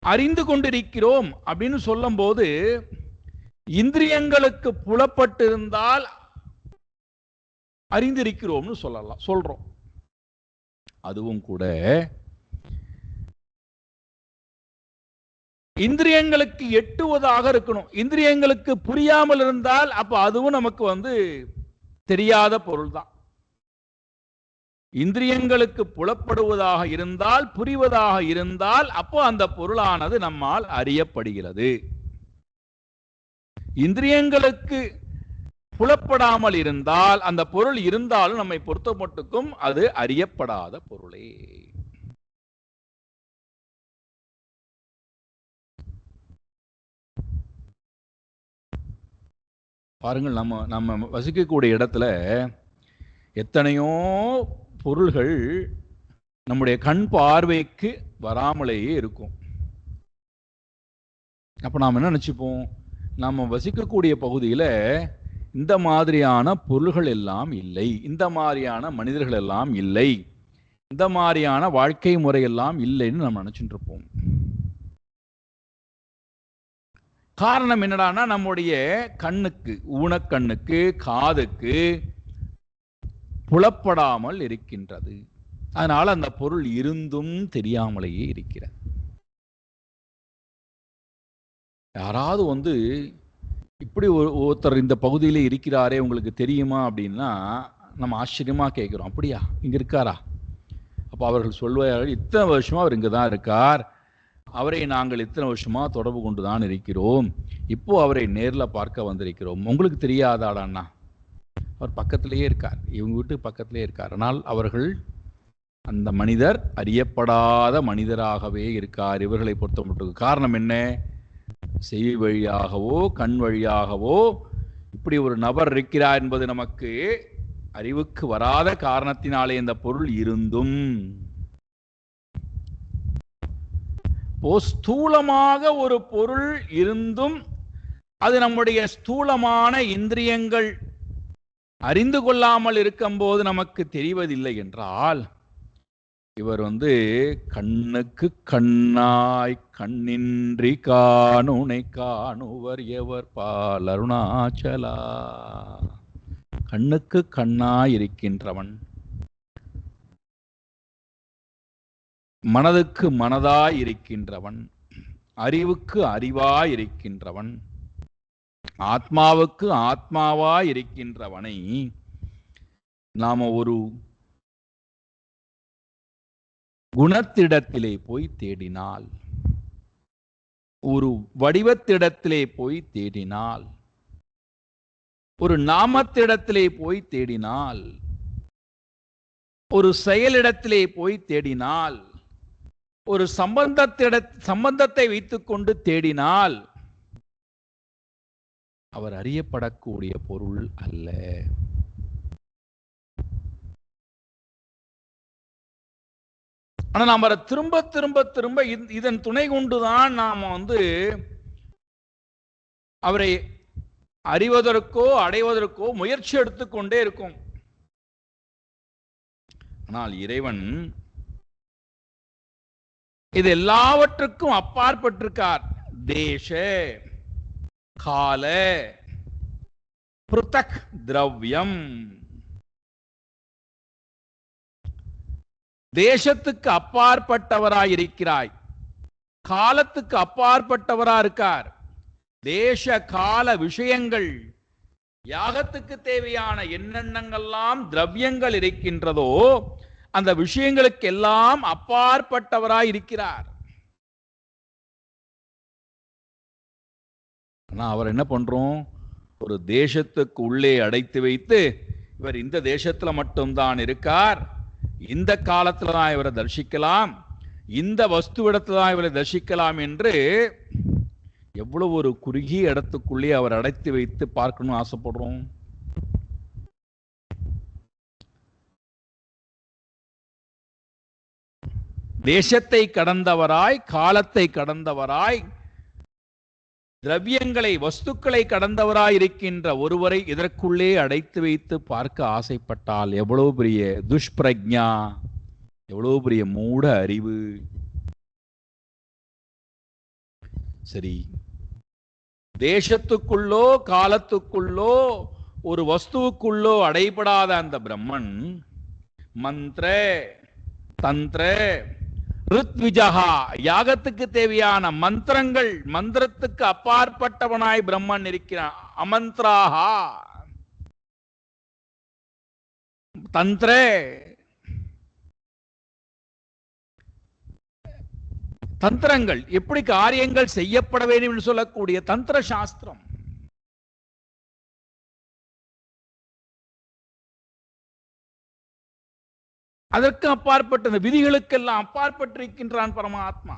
அறிந்து கொண்டிருக்கிறோம் அப்படின்னு சொல்லும் போது இந்திரியங்களுக்கு புலப்பட்டிருந்தால் அறிந்திருக்கிறோம்னு சொல்றோம். அதுவும் கூட இந்திரியங்களுக்கு எட்டுவதாக இருக்கணும். இந்திரியங்களுக்கு புரியாமல் இருந்தால் அப்ப அதுவும் நமக்கு தெரியாத பொருள் தான். இந்திரியங்களுக்கு புலப்படுவதாக இருந்தால், புரிவதாக இருந்தால், அப்போ அந்த பொருளானது நம்மால் அறியப்படுகிறது. இந்திரியங்களுக்கு புலப்படாமல் இருந்தால் அந்த பொருள் இருந்தாலும் நம்மை பொறுத்த மட்டுக்கும் அது அறியப்படாத பொருளே. பாருங்கள், நம்ம வசிக்கக்கூடிய இடத்துல எத்தனையோ பொருள்கள் நம்முடைய கண் பார்வைக்கு வராமலேயே இருக்கும். அப்ப நாம் என்ன நினைச்சுப்போம்? நாம் வசிக்கக்கூடிய பகுதியில் இந்த மாதிரியான பொருள்கள் எல்லாம் இல்லை, இந்த மாதிரியான மனிதர்கள் எல்லாம் இல்லை, இந்த மாதிரியான வாழ்க்கை முறை எல்லாம் இல்லைன்னு நம்ம நினைச்சுட்டு இருப்போம். காரணம் என்னடானா, நம்முடைய கண்ணுக்கு, ஊனக்கண்ணுக்கு, காதுக்கு புலப்படாமல் இருக்கின்றது. அதனால அந்த பொருள் இருந்தும் தெரியாமலேயே இருக்கிறது. யாராவது இப்படி ஒருத்தர் இந்த பகுதியிலே இருக்கிறாரே உங்களுக்கு தெரியுமா அப்படின்னா நம்ம ஆச்சரியமா கேட்கிறோம். அப்படியா, இங்க இருக்காரா? அப்ப அவர்கள் சொல்வார்கள், இத்தனை வருஷமா அவர் இங்க தான் இருக்கார், அவரை நாங்கள் இத்தனை வருஷமா தொடர்பு கொண்டுதான் இருக்கிறோம், இப்போ அவரை நேரில் பார்க்க வந்திருக்கிறோம். உங்களுக்கு தெரியாதாடாண்ணா? அவர் பக்கத்திலேயே இருக்கார், இவங்க வீட்டு பக்கத்திலேயே இருக்கார். ஆனால் அவர்கள் அந்த மனிதர் அறியப்படாத மனிதராகவே இருக்கார் இவர்களை பொறுத்த மட்டும். காரணம் என்ன? செவி வழியாகவோ கண் வழியாகவோ இப்படி ஒரு நபர் இருக்கிறார் என்பது நமக்கு அறிவுக்கு வராத காரணத்தினாலே இந்த பொருள் இருந்தும், ஸ்தூலமாக ஒரு பொருள் இருந்தும் அது நம்முடைய ஸ்தூலமான இந்திரியங்கள் அறிந்து கொள்ளாமல் இருக்கும்போது நமக்கு தெரிவதில்லை என்றால், இவர் கண்ணுக்கு கண்ணாய் கண்ணின்றி காணுனை காணுவர் எவர் பால் அருணாச்சலா. கண்ணுக்கு கண்ணாய் இருக்கின்றவன், மனதுக்கு மனதாய் இருக்கின்றவன், அறிவுக்கு அறிவாய் இருக்கின்றவன், ஆத்மாவுக்கு ஆத்மாவாய் இருக்கின்றவனை நாம ஒரு குணத்திடத்திலே போய் தேடினால், ஒரு வடிவத்திடத்திலே போய் தேடினால், ஒரு நாமத்திடத்திலே போய் தேடினால், ஒரு செயலிடத்திலே போய் தேடினால், ஒரு சம்பந்தத்தை வைத்துக்கொண்டு தேடினால் அவர் அறியப்படக்கூடிய பொருள் அல்ல. ஆனா நாம திரும்ப திரும்ப திரும்ப இதன் துணை கொண்டுதான் நாம அவரை அறிவதற்கோ அடைவதற்கோ முயற்சி எடுத்துக்கொண்டே இருக்கும். ஆனால் இறைவன் இது எல்லாவற்றுக்கும் அப்பாற்பட்டிருக்கார். தேச கால பிருத்தக் திரவியம். தேசத்துக்கு அப்பாற்பட்டவராய் இருக்கிறாய், காலத்துக்கு அப்பாற்பட்டவரா இருக்கார். தேச கால விஷயங்கள், யாகத்துக்கு தேவையான என்னென்னங்கள்லாம் திரவியங்கள் இருக்கின்றதோ அந்த விஷயங்களுக்கு எல்லாம் அப்பாற்பட்டவராய் இருக்கிறார். ஆனால் அவர் என்ன பண்ணுறோம், ஒரு தேசத்துக்கு உள்ளே அடைத்து வைத்து இவர் இந்த தேசத்தில் மட்டும்தான் இருக்கார், இந்த காலத்தில் தான் இவரை தரிசிக்கலாம், இந்த வஸ்துவிடத்தில் தான் இவரை தரிசிக்கலாம் என்று எவ்வளவு ஒரு குறுகிய இடத்துக்குள்ளே அவர் அடைத்து வைத்து பார்க்கணும்னு ஆசைப்படுறோம். தேசத்தை கடந்தவராய், காலத்தை கடந்தவராய், திரவியங்களை வஸ்துக்களை கடந்தவராய் இருக்கின்ற ஒருவரை இதற்குள்ளே அடைத்து வைத்து பார்க்க ஆசைப்பட்டால் எவ்வளவு பெரிய துஷ்பிரக்ஞா, எவ்வளவு பெரிய மூட அறிவு. சரி, தேசத்துக்குள்ளோ காலத்துக்குள்ளோ ஒரு வஸ்துவுக்குள்ளோ அடைபடாத அந்த பிரம்மன் மந்திர தந்திர ருத்விஜகா, யாகத்துக்கு தேவையான மந்திரங்கள், மந்திரத்துக்கு அப்பாற்பட்டவனாய் பிரம்மன் இருக்கிறான். அமந்திராகா தந்திர, தந்திரங்கள் எப்படி காரியங்கள் செய்யப்பட வேண்டும் என்று சொல்லக்கூடிய தந்திர சாஸ்திரம். அதற்கு அப்பாற்பட்ட விதிகளுக்கெல்லாம் அப்பாற்பட்டிருக்கின்றான் பரமாத்மா.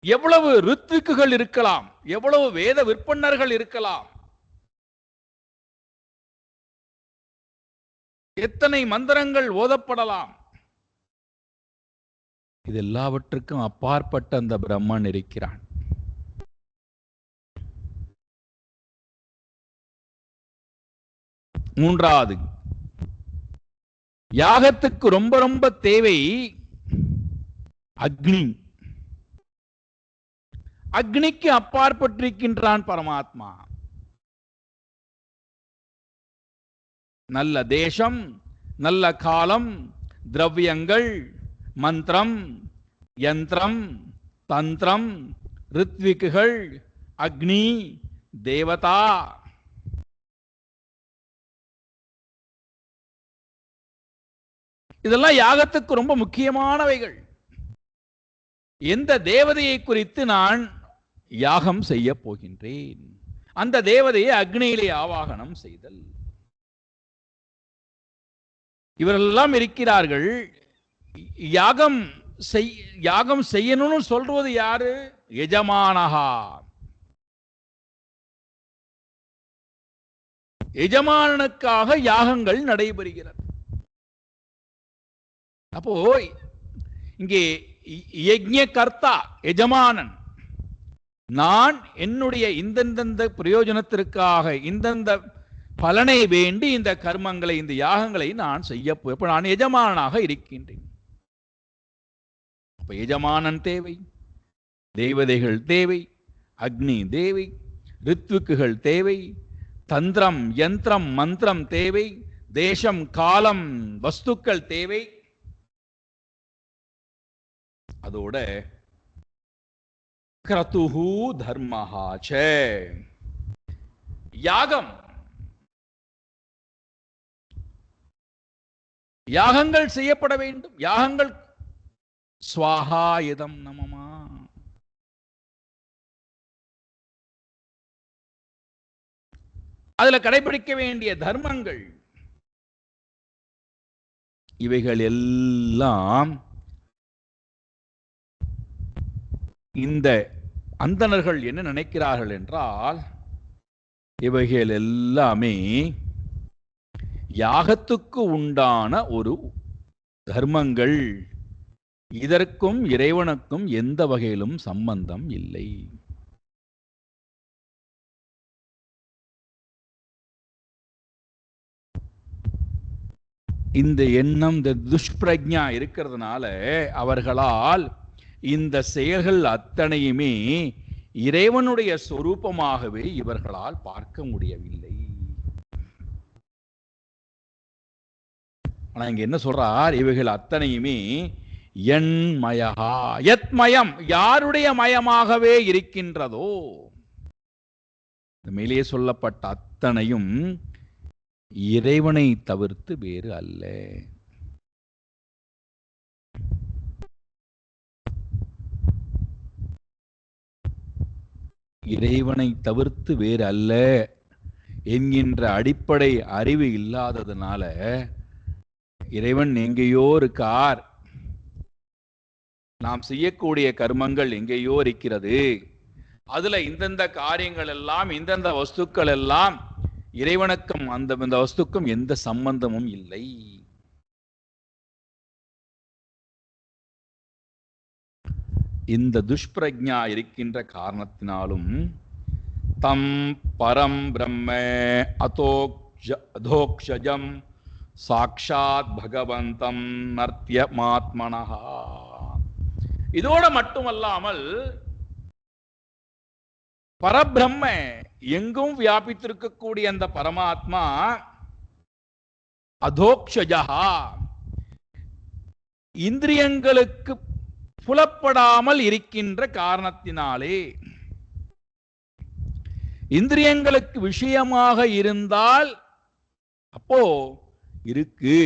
எவ்வளவு ரித்துக்குகள் இருக்கலாம், எவ்வளவு வேத விற்பன்னர்கள் இருக்கலாம், எத்தனை மந்திரங்கள் ஓதப்படலாம், இது எல்லாவற்றுக்கும் அப்பாற்பட்ட அந்த பிரம்மன் இருக்கிறான். மூன்றாவது, யாகத்துக்கு ரொம்ப ரொம்ப தேவை அக்னி. அக்னிக்கு அப்பாற்பட்டிருக்கின்றான் பரமாத்மா. நல்ல தேசம், நல்ல காலம், திரவியங்கள், மந்திரம், யந்திரம், தந்திரம், ரித்விக்குகள், அக்னி, தேவதா, இதெல்லாம் யாகத்துக்கு ரொம்ப முக்கியமானவைகள். எந்த தேவதையை குறித்து நான் யாகம் செய்ய போகின்றேன், அந்த தேவதையை அக்னியிலே ஆவாகனம் செய்தல். இவரெல்லாம் இருக்கிறார்கள். யாகம் செய்யணும்னு சொல்றது யாரு? எஜமானஹா. எஜமானனுக்காக யாகங்கள் நடைபெறுகிறது. அப்போ இங்கே யஜ்ஞ கர்த்தா எஜமானன், நான் என்னுடைய இந்தந்த பிரயோஜனத்திற்காக இந்தந்த பலனை வேண்டி இந்த கர்மங்களை, இந்த யாகங்களை நான் செய்ய நான் எஜமானனாக இருக்கின்றேன். அப்ப எஜமானன் தேவை, தேவதைகள் தேவை, அக்னி தேவை, ரித்விக்குகள் தேவை, தந்திரம் யந்திரம் மந்திரம் தேவை, தேசம் காலம் வஸ்துக்கள் தேவை. அதோட கிரதுஹு தர்மஹாச்ச, யாகம், யாகங்கள் செய்யப்பட வேண்டும். யாகங்கள் ஸ்வாஹா இதம் நமமா, அதுல கடைபிடிக்க வேண்டிய தர்மங்கள், இவைகள் எல்லாம் இந்த அந்தணர்கள் என்ன நினைக்கிறார்கள் என்றால், இவைகள் எல்லாமே யாகத்துக்கு உண்டான ஒரு தர்மங்கள், இதற்கும் இறைவனுக்கும் எந்த வகையிலும் சம்பந்தம் இல்லை. இந்த எண்ணம், இந்த துஷ்பிரக்ஞா இருக்கிறதுனால அவர்களால் இந்த செயல்கள் அத்தனையுமே இறைவனுடைய சொரூபமாகவே இவர்களால் பார்க்க முடியவில்லை. ஆனா இங்க என்ன சொல்றார்? இவைகள் அத்தனையுமே என்மயஹா, யத்மயம், யாருடைய மயமாகவே இருக்கின்றதோ. மேலே சொல்லப்பட்ட அத்தனையும் இறைவனை தவிர்த்து வேறு அல்ல. இறைவனை தவிர்த்து வேறு அல்ல என்கின்ற அடிப்படை அறிவு இல்லாததுனால இறைவன் எங்கேயோ இருக்கார், நாம் செய்யக்கூடிய கர்மங்கள் எங்கேயோ இருக்கிறது, அதுல இந்தந்த காரியங்கள் எல்லாம் இந்தந்த வஸ்துக்கள் எல்லாம் இறைவனுக்கும் அந்த வஸ்துக்கும் எந்த சம்பந்தமும் இல்லை. இந்த துஷ்பிரஜா இருக்கின்ற காரணத்தினாலும் தம் பரம் பிரம்ம அதோக்ஷஜம் சாக்ஷாத் பகவந்தம் நர்த்தியமாத்மனஹா. இதோட மட்டுமல்லாமல் பரபிரம்ம எங்கும் வியாபித்திருக்கக்கூடிய அந்த பரமாத்மா அதோக்ஷஜா இந்திரியங்களுக்கு புலப்படாமல் இருக்கின்ற காரணத்தினாலே, இந்திரியங்களுக்கு விஷயமாக இருந்தால் அப்போ இருக்கு,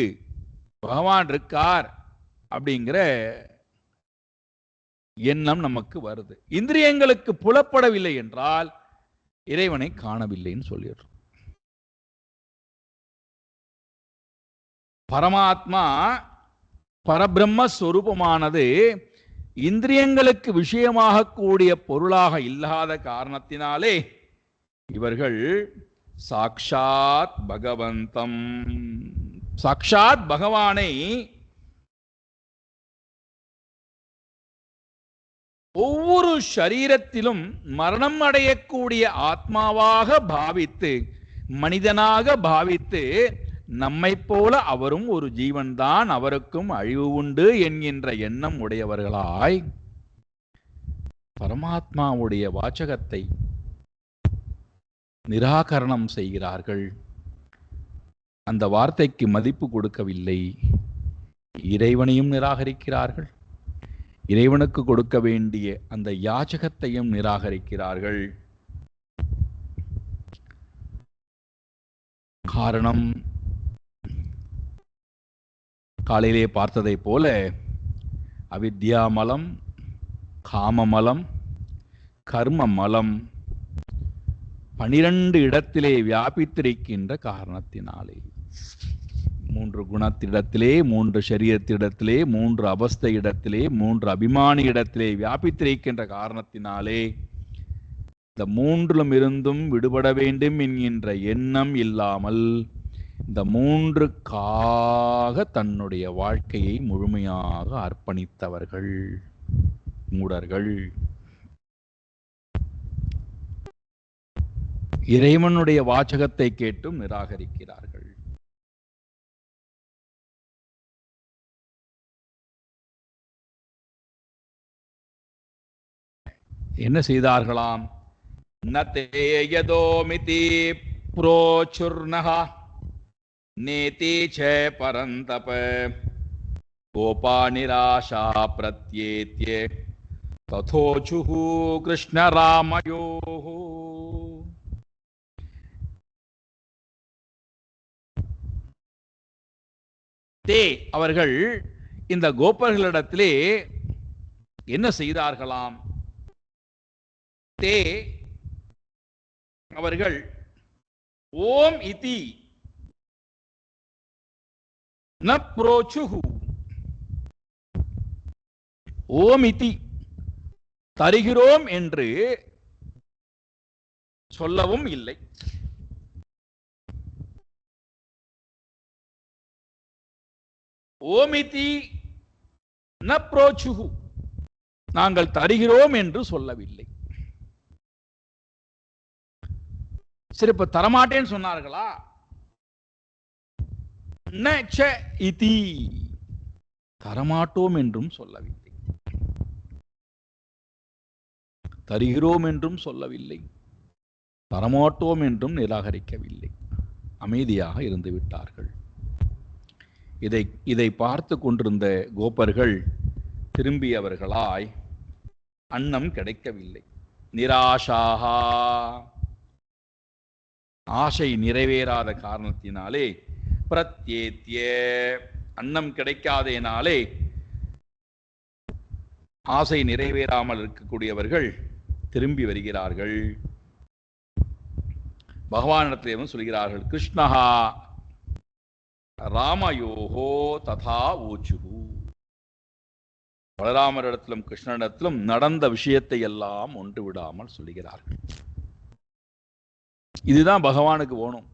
பகவான் இருக்கார் அப்படிங்கிற எண்ணம் நமக்கு வருது. இந்திரியங்களுக்கு புலப்படவில்லை என்றால் இறைவனை காணவில்லைன்னு சொல்லிடுறோம். பரமாத்மா பரபிரம்மஸ்வரூபமானது இந்திரியங்களுக்கு விஷயமாக கூடிய பொருளாக இல்லாத காரணத்தினாலே இவர்கள் சாக்ஷாத் பகவந்தம், சாக்ஷாத் பகவானை ஒவ்வொரு சரீரத்திலும் மரணம் அடையக்கூடிய ஆத்மாவாக பாவித்து, மனிதனாக பாவித்து, நம்மை போல அவரும் ஒரு ஜீவன்தான், அவருக்கும் அழிவு உண்டு என்கின்ற எண்ணம் உடையவர்களாய் பரமாத்மாவுடைய வாசகத்தை நிராகரணம் செய்கிறார்கள். அந்த வார்த்தைக்கு மதிப்பு கொடுக்கவில்லை. இறைவனையும் நிராகரிக்கிறார்கள், இறைவனுக்கு கொடுக்க வேண்டிய அந்த யாச்சகத்தையும் நிராகரிக்கிறார்கள். காரணம், காலையிலே பார்த்ததை போல அவித்யாமலம், காமமலம், கர்மமலம் 12 இடத்திலே வியாபித்திருக்கின்ற காரணத்தினாலே, 3 குணத்திடத்திலே, 3 சரீரத்திடத்திலே, 3 அவஸ்தை இடத்திலே, 3 அபிமானி இடத்திலே வியாபித்திருக்கின்ற காரணத்தினாலே இந்த 3லும் இருந்தும் விடுபட வேண்டும் என்கின்ற எண்ணம் இல்லாமல் இந்த 3க்காக தன்னுடைய வாழ்க்கையை முழுமையாக அர்ப்பணித்தவர்கள் மூடர்கள். இறைவனுடைய வாசகத்தை கேட்டும் நிராகரிக்கிறார்கள். என்ன செய்தார்களாம்? நதேயதோமிதி ப்ரோச்சுர்ணஹா நேதி ச பரந்தப கோபா நிராஷா பிரத்யேத்யே ததோசுஹு கிருஷ்ண ராமயோஹு. அவர்கள் இந்த கோபர்களிடத்திலே என்ன செய்தார்களாம்? அவர்கள் ஓம் இதி ந ப்ரோச்சுஹு, ஓம் இதி தருகிறோம் என்று சொல்லவும் இல்லை. ஓமிதி ந ப்ரோச்சுஹு, நாங்கள் தருகிறோம் என்று சொல்லவில்லை. சரி, இப்ப தரமாட்டேன்னு சொன்னார்களா? ந ச இதி, தரமாட்டோம் என்றும் சொல்லவில்லை, தருகிறோம் என்றும் சொல்லவில்லை, தரமாட்டோம் என்றும் நிராகரிக்கவில்லை. அமைதியாக இருந்து விட்டார்கள். இதை பார்த்து கொண்டிருந்த கோபர்கள் திரும்பியவர்களாய் அன்னம் கிடைக்கவில்லை. நிராஷாஹா, ஆசை நிறைவேறாத காரணத்தினாலே, பிரத்யேத்ய அன்னம் கிடைக்காதேனாலே ஆசை நிறைவேறாமல் இருக்கக்கூடியவர்கள் திரும்பி வருகிறார்கள். பகவானிடத்திலே சொல்கிறார்கள், கிருஷ்ணஹா ராமயோகோ ததா ஊச்சுகு. பலராமரிடத்திலும் கிருஷ்ணனிடத்திலும் நடந்த விஷயத்தை எல்லாம் ஒன்று விடாமல் சொல்லுகிறார்கள். இதுதான் பகவானுக்கு வேணும்.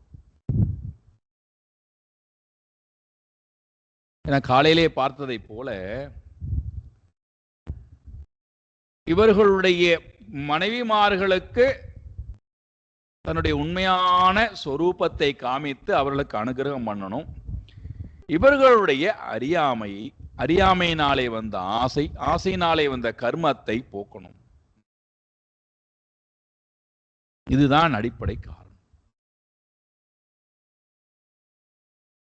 என காலையிலே பார்த்ததை போல இவர்களுடைய மனைவிமார்களுக்கு தன்னுடைய உண்மையான சொரூபத்தை காமித்து அவர்களுக்கு அனுகிரகம் பண்ணணும். இவர்களுடைய அறியாமையினாலே வந்த ஆசையினாலே வந்த கர்மத்தை போக்கணும். இதுதான் அடிப்படை காரணம்.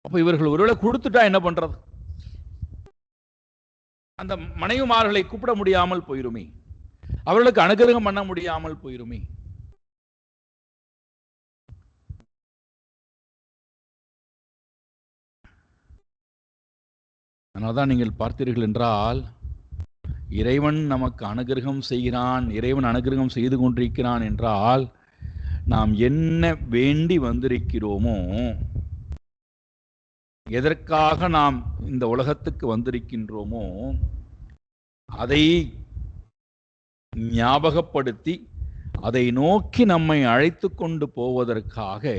அப்ப இவர்கள் ஒருவேளை கொடுத்துட்டா என்ன பண்றது? அந்த மனைவிமார்களை கூப்பிட முடியாமல் போயிருமே, அவர்களுக்கு அனுகிரகம் பண்ண முடியாமல் போயிருமே. அதனால்தான் நீங்கள் பார்த்தீர்கள் என்றால், இறைவன் நமக்கு அனுகிரகம் செய்கிறான், இறைவன் அனுகிரகம் செய்து கொண்டிருக்கிறான் என்றால் நாம் என்ன வேண்டி வந்திருக்கிறோமோ, எதற்காக நாம் இந்த உலகத்துக்கு வந்திருக்கின்றோமோ அதை ஞாபகப்படுத்தி அதை நோக்கி நம்மை அழைத்து கொண்டு போவதற்காக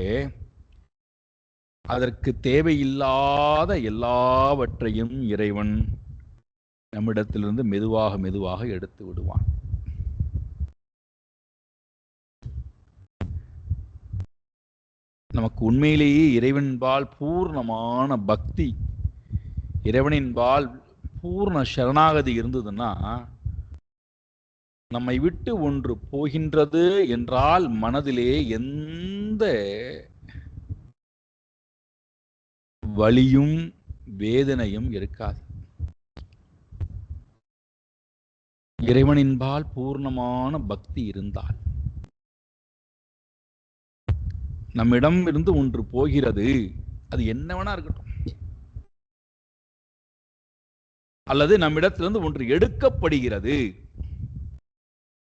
அதற்கு தேவையில்லாத எல்லாவற்றையும் இறைவன் நம்மிடத்திலிருந்து மெதுவாக மெதுவாக எடுத்து விடுவான். நமக்கு உண்மையிலேயே இறைவன்பால் பூர்ணமான பக்தி, இறைவனின்பால் பூர்ண சரணாகதி இருந்ததுன்னா, நம்மை விட்டு ஒன்று போகின்றது என்றால் மனதிலே எந்த வலியும் வேதனையும் இருக்காது. இறைவனின்பால் பூர்ணமான பக்தி இருந்தால், நம்மிடம் இருந்து ஒன்று போகிறது, அது என்னவெனா இருக்கட்டும், அல்லது நம்மிடத்திலிருந்து ஒன்று எடுக்கப்படுகிறது,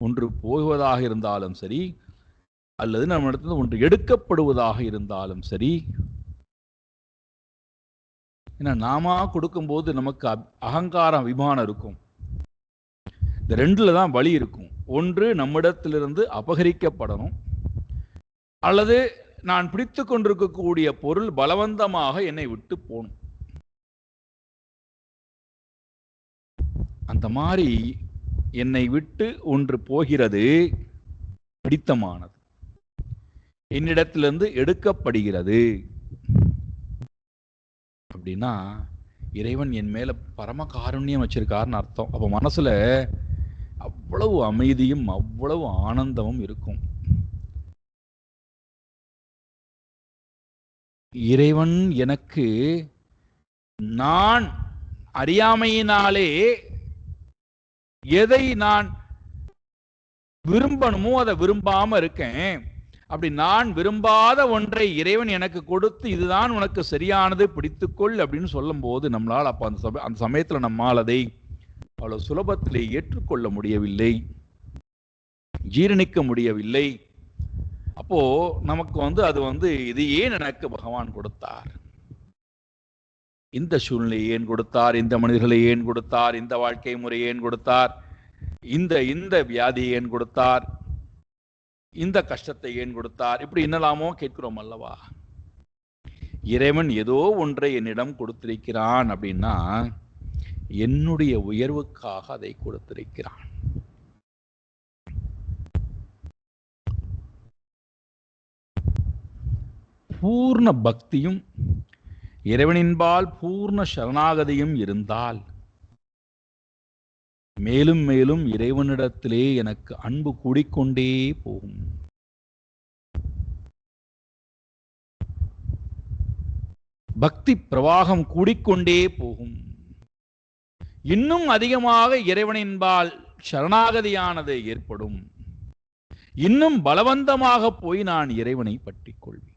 ஒன்று போகுவதாக இருந்தாலும் சரி, அல்லது நம்மிடத்திலிருந்து ஒன்று எடுக்கப்படுவதாக இருந்தாலும் சரி, ஏன்னா நாம கொடுக்கும்போது நமக்கு அகங்காரம் அபிமானம் இருக்கும். இந்த ரெண்டுல தான் வழி இருக்கும். ஒன்று நம்மிடத்திலிருந்து அபகரிக்கப்படணும், அல்லது நான் பிடித்து கொண்டிருக்கக்கூடிய பொருள் பலவந்தமாக என்னை விட்டு போகணும். அந்த மாதிரி என்னை விட்டு ஒன்று போகிறது, பிடித்தமானது என்னிடத்திலிருந்து எடுக்கப்படுகிறது அப்படின்னா இறைவன் என் மேல பரம காருண்யம் வச்சிருக்காருன்னு அர்த்தம். அப்ப மனசுல அவ்வளவு அமைதியும் அவ்வளவு ஆனந்தமும் இருக்கும். இறைவன் எனக்கு நான் அறியாமையினாலே எதை நான் விரும்பணுமோ அதை விரும்பாம இருக்கேன். அப்படி நான் விரும்பாத ஒன்றை இறைவன் எனக்கு கொடுத்து இதுதான் உனக்கு சரியானது, பிடித்துக்கொள் அப்படின்னு சொல்லும் போது நம்மளால் அப்ப அந்த சமயத்துல நம்மால் அதை அவ்வளவு சுலபத்திலே ஏற்றுக்கொள்ள முடியவில்லை, ஜீரணிக்க முடியவில்லை. அப்போ நமக்கு அது இது ஏன் எனக்கு பகவான் கொடுத்தார், இந்த சூழ்நிலை ஏன் கொடுத்தார், இந்த மனிதர்களை ஏன் கொடுத்தார், இந்த வாழ்க்கை முறை ஏன் கொடுத்தார், இந்த வியாதி ஏன் கொடுத்தார், இந்த கஷ்டத்தை ஏன் கொடுத்தார், இப்படி என்னலாமோ கேட்கிறோம் அல்லவா. இறைவன் ஏதோ ஒன்றை என்னிடம் கொடுத்திருக்கிறான் அப்படின்னா என்னுடைய உயர்வுக்காக அதை கொடுத்திருக்கிறான். பூர்ண பக்தியும் இறைவனின்பால் பூர்ண சரணாகதியும் இருந்தால் மேலும் மேலும் இறைவனிடத்திலே எனக்கு அன்பு கூடிக்கொண்டே போகும். பக்தி பிரவாகம் கூடிக்கொண்டே போகும். இன்னும் அதிகமாக இறைவனின்பால் சரணாகதியானது ஏற்படும். இன்னும் பலவந்தமாக போய் நான் இறைவனை பற்றிக் கொள்வேன்.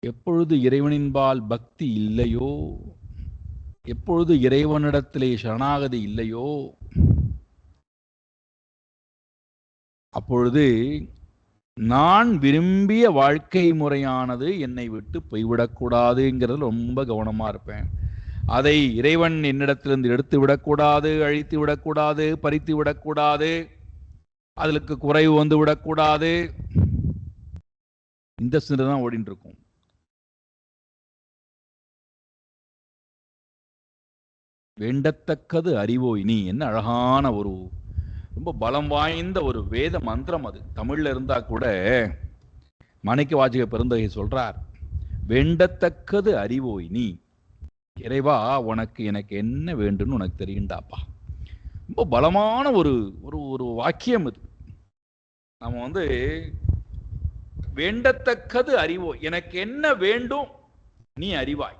எப்பொழுது இறைவனின்பால் பக்தி இல்லையோ, எப்பொழுது இறைவனிடத்திலே சரணாகதி இல்லையோ, அப்பொழுது நான் விரும்பிய வாழ்க்கை முறையானது என்னை விட்டு போய்விடக்கூடாதுங்கிறது ரொம்ப கவனமா இருப்பேன். அதை இறைவன் என்னிடத்திலிருந்து எடுத்து விடக்கூடாது, அழித்து விடக்கூடாது, பறித்து விடக்கூடாது, அதுக்கு குறைவு வந்து விடக்கூடாது. இந்த சிந்தனை தான் ஓடிட்டு இருக்கும். வேண்டத்தக்கது அறிவோய் நீ. என்ன அழகான ஒரு ரொம்ப பலம் வாய்ந்த ஒரு வேத மந்திரம் அது. தமிழ்ல இருந்தா கூட மாணிக்க வாசக பெருந்தகை சொல்றார், வேண்டத்தக்கது அறிவோய் நீ. இறைவா, உனக்கு எனக்கு என்ன வேண்டும்னு உனக்கு தெரியுண்டாப்பா. ரொம்ப பலமான ஒரு ஒரு ஒரு வாக்கியம் இது. நம்ம வேண்டத்தக்கது அறிவோய், எனக்கு என்ன வேண்டும் நீ அறிவாய்.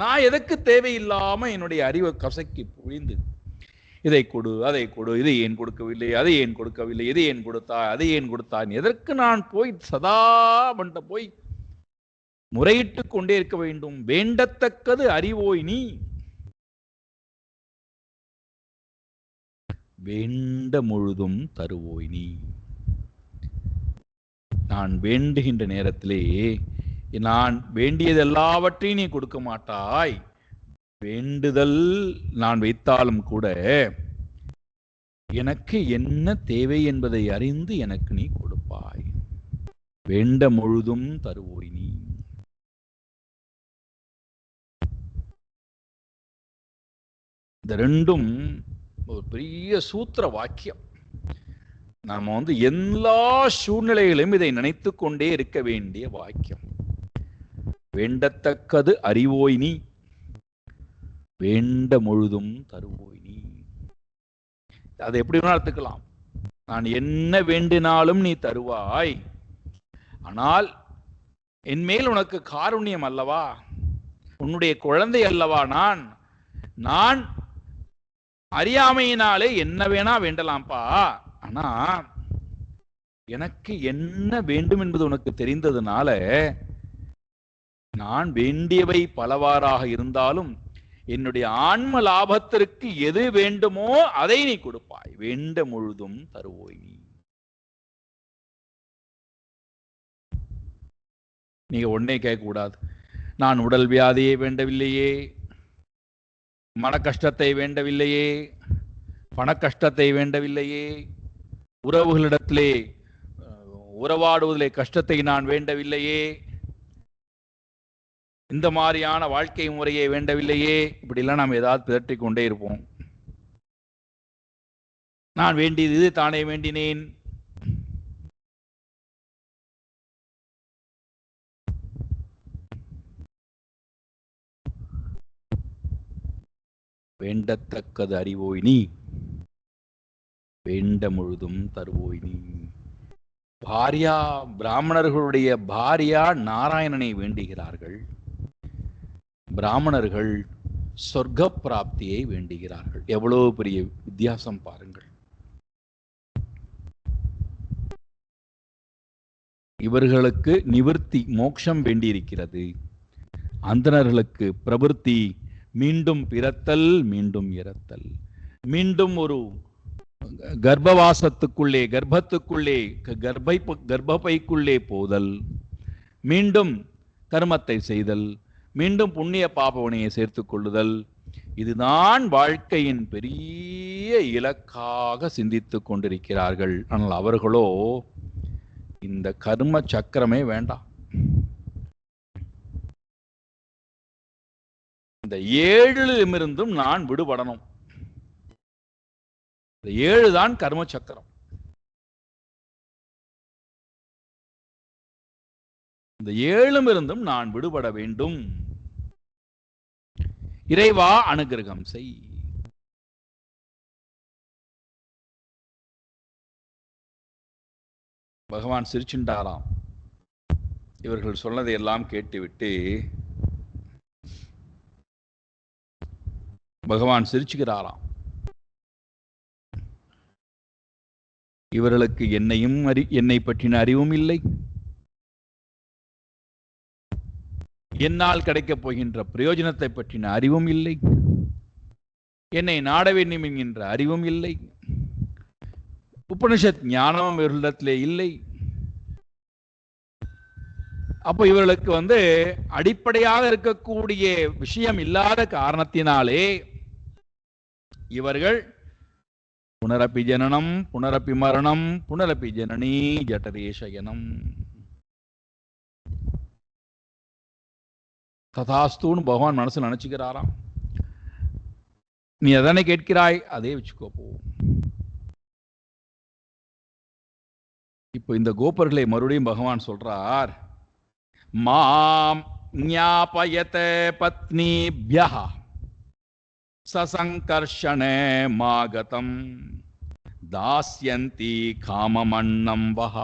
நான் எதற்கு தேவையில்லாம என்னுடைய அறிவை கசக்கி புழிந்து இதை கொடு, அதை கொடு, இதை ஏன் கொடுக்கவில்லை, அதை ஏன் கொடுக்கவில்லை, இதை ஏன் கொடுத்தா, அதை ஏன் கொடுத்தான், எதற்கு நான் போய் சதா மண்ட போய் முறையிட்டு கொண்டே இருக்க வேண்டும்? வேண்டத்தக்கது அறிவோய் நீ. வேண்ட முழுதும் தருவோய் நீ. நான் வேண்டுகின்ற நேரத்திலே நான் வேண்டியது எல்லாவற்றையும் நீ கொடுக்க மாட்டாய். வேண்டுதல் நான் வைத்தாலும் கூட எனக்கு என்ன தேவை என்பதை அறிந்து எனக்கு நீ கொடுப்பாய். வேண்ட முழுதும் தருவோய் நீ. இந்த ரெண்டும் ஒரு பெரிய சூத்திர வாக்கியம். நாம எல்லா சூழ்நிலைகளிலும் இதை நினைத்து கொண்டே இருக்க வேண்டிய வாக்கியம். வேண்டத்தக்கது அறிவோய் நீ, வேண்ட முழுதும் தருவோய் நீ. அதை எப்படி வேணா எடுத்துக்கலாம். நான் என்ன வேண்டினாலும் நீ தருவாய். ஆனால் என்மேல் உனக்கு காருண்யம் அல்லவா, உன்னுடைய குழந்தை அல்லவா நான். நான் அறியாமையினாலே என்ன வேணா வேண்டலாம்ப்பா. ஆனா எனக்கு என்ன வேண்டும் என்பது உனக்கு தெரிந்ததுனால நான் வேண்டியவை பலவாறாக இருந்தாலும் என்னுடைய ஆன்ம லாபத்திற்கு எது வேண்டுமோ அதை நீ கொடுப்பாய். வேண்ட முழுதும் தருவோய் நீ. நீங்க உடனே கேட்க கூடாது, நான் உடல் வியாதியை வேண்டவில்லையே, மன கஷ்டத்தை வேண்டவில்லையே, பண கஷ்டத்தை வேண்டவில்லையே, உறவுகளிடத்திலே உறவாடுவதிலே கஷ்டத்தை நான் வேண்டவில்லையே, இந்த மாதிரியான வாழ்க்கை முறையை வேண்டவில்லையே. இப்படிலாம் நாம் ஏதாவது பிதற்றிக் கொண்டே இருப்போம். நான் வேண்டியது இது தானே வேண்டினேன். வேண்டத்தக்கது அறிவோய் நீ, வேண்ட முழுதும் தருவோய் நீ. பாரியா பிராமணர்களுடைய பாரியா நாராயணனை வேண்டுகிறார்கள். பிராமணர்கள் சொர்க்க பிராப்தியை வேண்டுகிறார்கள். எவ்வளவு பெரிய வித்தியாசம் பாருங்கள். இவர்களுக்கு நிவர்த்தி மோட்சம் வேண்டியிருக்கிறது. அந்தணர்களுக்கு பிரவருத்தி, மீண்டும் பிறத்தல், மீண்டும் இறத்தல், மீண்டும் ஒரு கர்ப்பவாசத்துக்குள்ளே கர்ப்பத்துக்குள்ளே கர்ப்பப்பைக்குள்ளே போதல், மீண்டும் கர்மத்தை செய்தல், மீண்டும் புண்ணிய பாபவனையை சேர்த்துக் கொள்ளுதல். இதுதான் வாழ்க்கையின் பெரிய இலக்காக சிந்தித்துக் கொண்டிருக்கிறார்கள். ஆனால் அவர்களோ இந்த கர்ம சக்கரமே வேண்டாம். இந்த 7லிருந்தும் நான் விடுபடணும். இந்த 7 தான் கர்ம சக்கரம். இந்த 7லிருந்தும் நான் விடுபட வேண்டும். இறைவா அனுகிரகம் செய். பகவான் சிரிச்சுண்டாராம். இவர்கள் சொன்னதை எல்லாம் கேட்டுவிட்டு பகவான் சிரிச்சுகிறாராம். இவர்களுக்கு என்னை பற்றின அறிவும் இல்லை, என்னால் கிடைக்கப் போகின்ற பிரயோஜனத்தை பற்றின அறிவும் இல்லை, என்னை நாட வேண்டும் என்கின்ற அறிவும் இல்லை, உபனிஷத் ஞானமும் இவர்களிடத்திலே இல்லை. அப்போ இவர்களுக்கு அடிப்படையாக இருக்கக்கூடிய விஷயம் இல்லாத காரணத்தினாலே இவர்கள் புனரப்பி ஜனனம் புனரப்பி மரணம் புனரப்பி ஜனனி ஜடரேஷயனம் ததாஸ்தூன்னு பகவான் மனசுல நினைச்சுக்கிறாராம். நீ எதனை கேட்கிறாய் அதே வச்சுக்கோ போ. இப்போ இந்த கோபர்களை மறுபடியும் பகவான் சொல்றார், மாம் ஞாபயத பத்னிப்யஹ சசங்கர்ஷணே மாகதம் தாஸ்யந்தி காமமன்னம் வஹ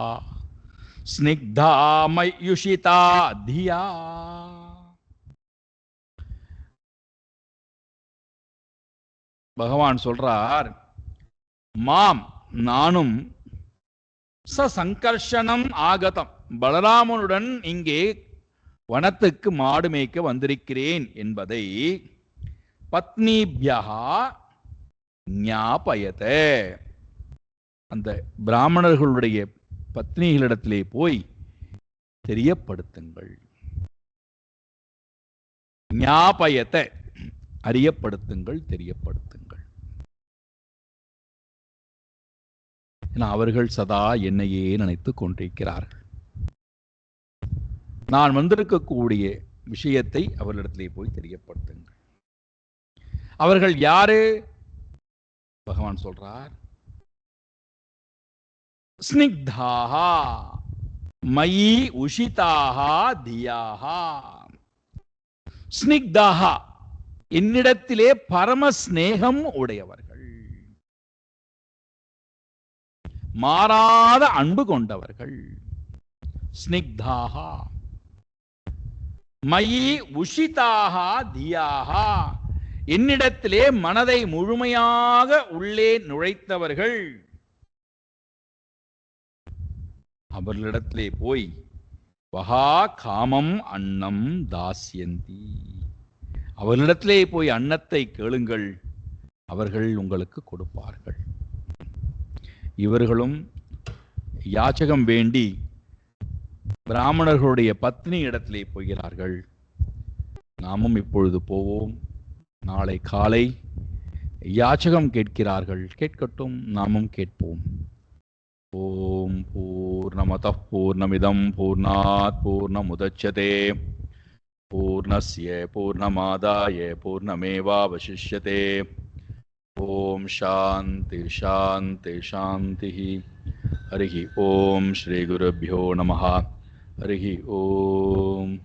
ஸ்னிக்தா மயுஷிதா தியா. பகவான் சொல்றார், மாம் நானும் சசங்கர்ஷணம் ஆகதம் பலராமனுடன் இங்கே வனத்துக்கு மாடு மேய்க்க வந்திருக்கிறேன் என்பதை பத்னிப்யா ஞாபயத அந்த பிராமணர்களுடைய பத்னிகளிடத்திலே போய் தெரியப்படுத்துங்கள். ஞாபயத அறியப்படுத்துங்கள், தெரியப்படுத்துங்கள். அவர்கள் சதா என்னையே நினைத்துக் கொண்டிருக்கிறார்கள். நான் வந்திருக்கக்கூடிய விஷயத்தை அவர்களிடத்திலே போய் தெரியப்படுத்துங்கள். அவர்கள் யாரு? பகவான் சொல்றார், ஸ்னிக்தாஹா மயி உஷிதாஹா தியாஹா. ஸ்னிக்தாஹா என்னிடத்திலே பரம ஸ்நேகம் உடையவர்கள், மாறாத அன்பு கொண்டவர்கள். ஸ்னிக்தாஹா மயி உஷிதாஹா தியாஹா என்னிடத்திலே மனதை முழுமையாக உள்ளே நுழைத்தவர்கள். அவர்களிடத்திலே போய் வஹா காமம் அன்னம் தாஸ்யந்தி, அவர்களிடத்திலே போய் அன்னத்தை கேளுங்கள், அவர்கள் உங்களுக்கு கொடுப்பார்கள். இவர்களும் யாச்சகம் வேண்டி பிராமணர்களுடைய பத்னி இடத்திலே போகிறார்கள். நாமும் இப்பொழுது போவோம். நாளை காலை யாச்சகம் கேட்கிறார்கள், கேட்கட்டும், நாமும் கேட்போம். ஓம் பூர்ணமதః பூர்ணமிதம் பூர்ணாத் பூர்ணமுதச்யதே பூர்ணஸ்ய பூர்ணமாதாய பூர்ணமேவாவசிஷ்யதே. ஓம் சாந்தி சாந்தி சாந்தி. ஹரி ஓம் ஸ்ரீ குருभ्यो நமः. ஹரி ஓம்.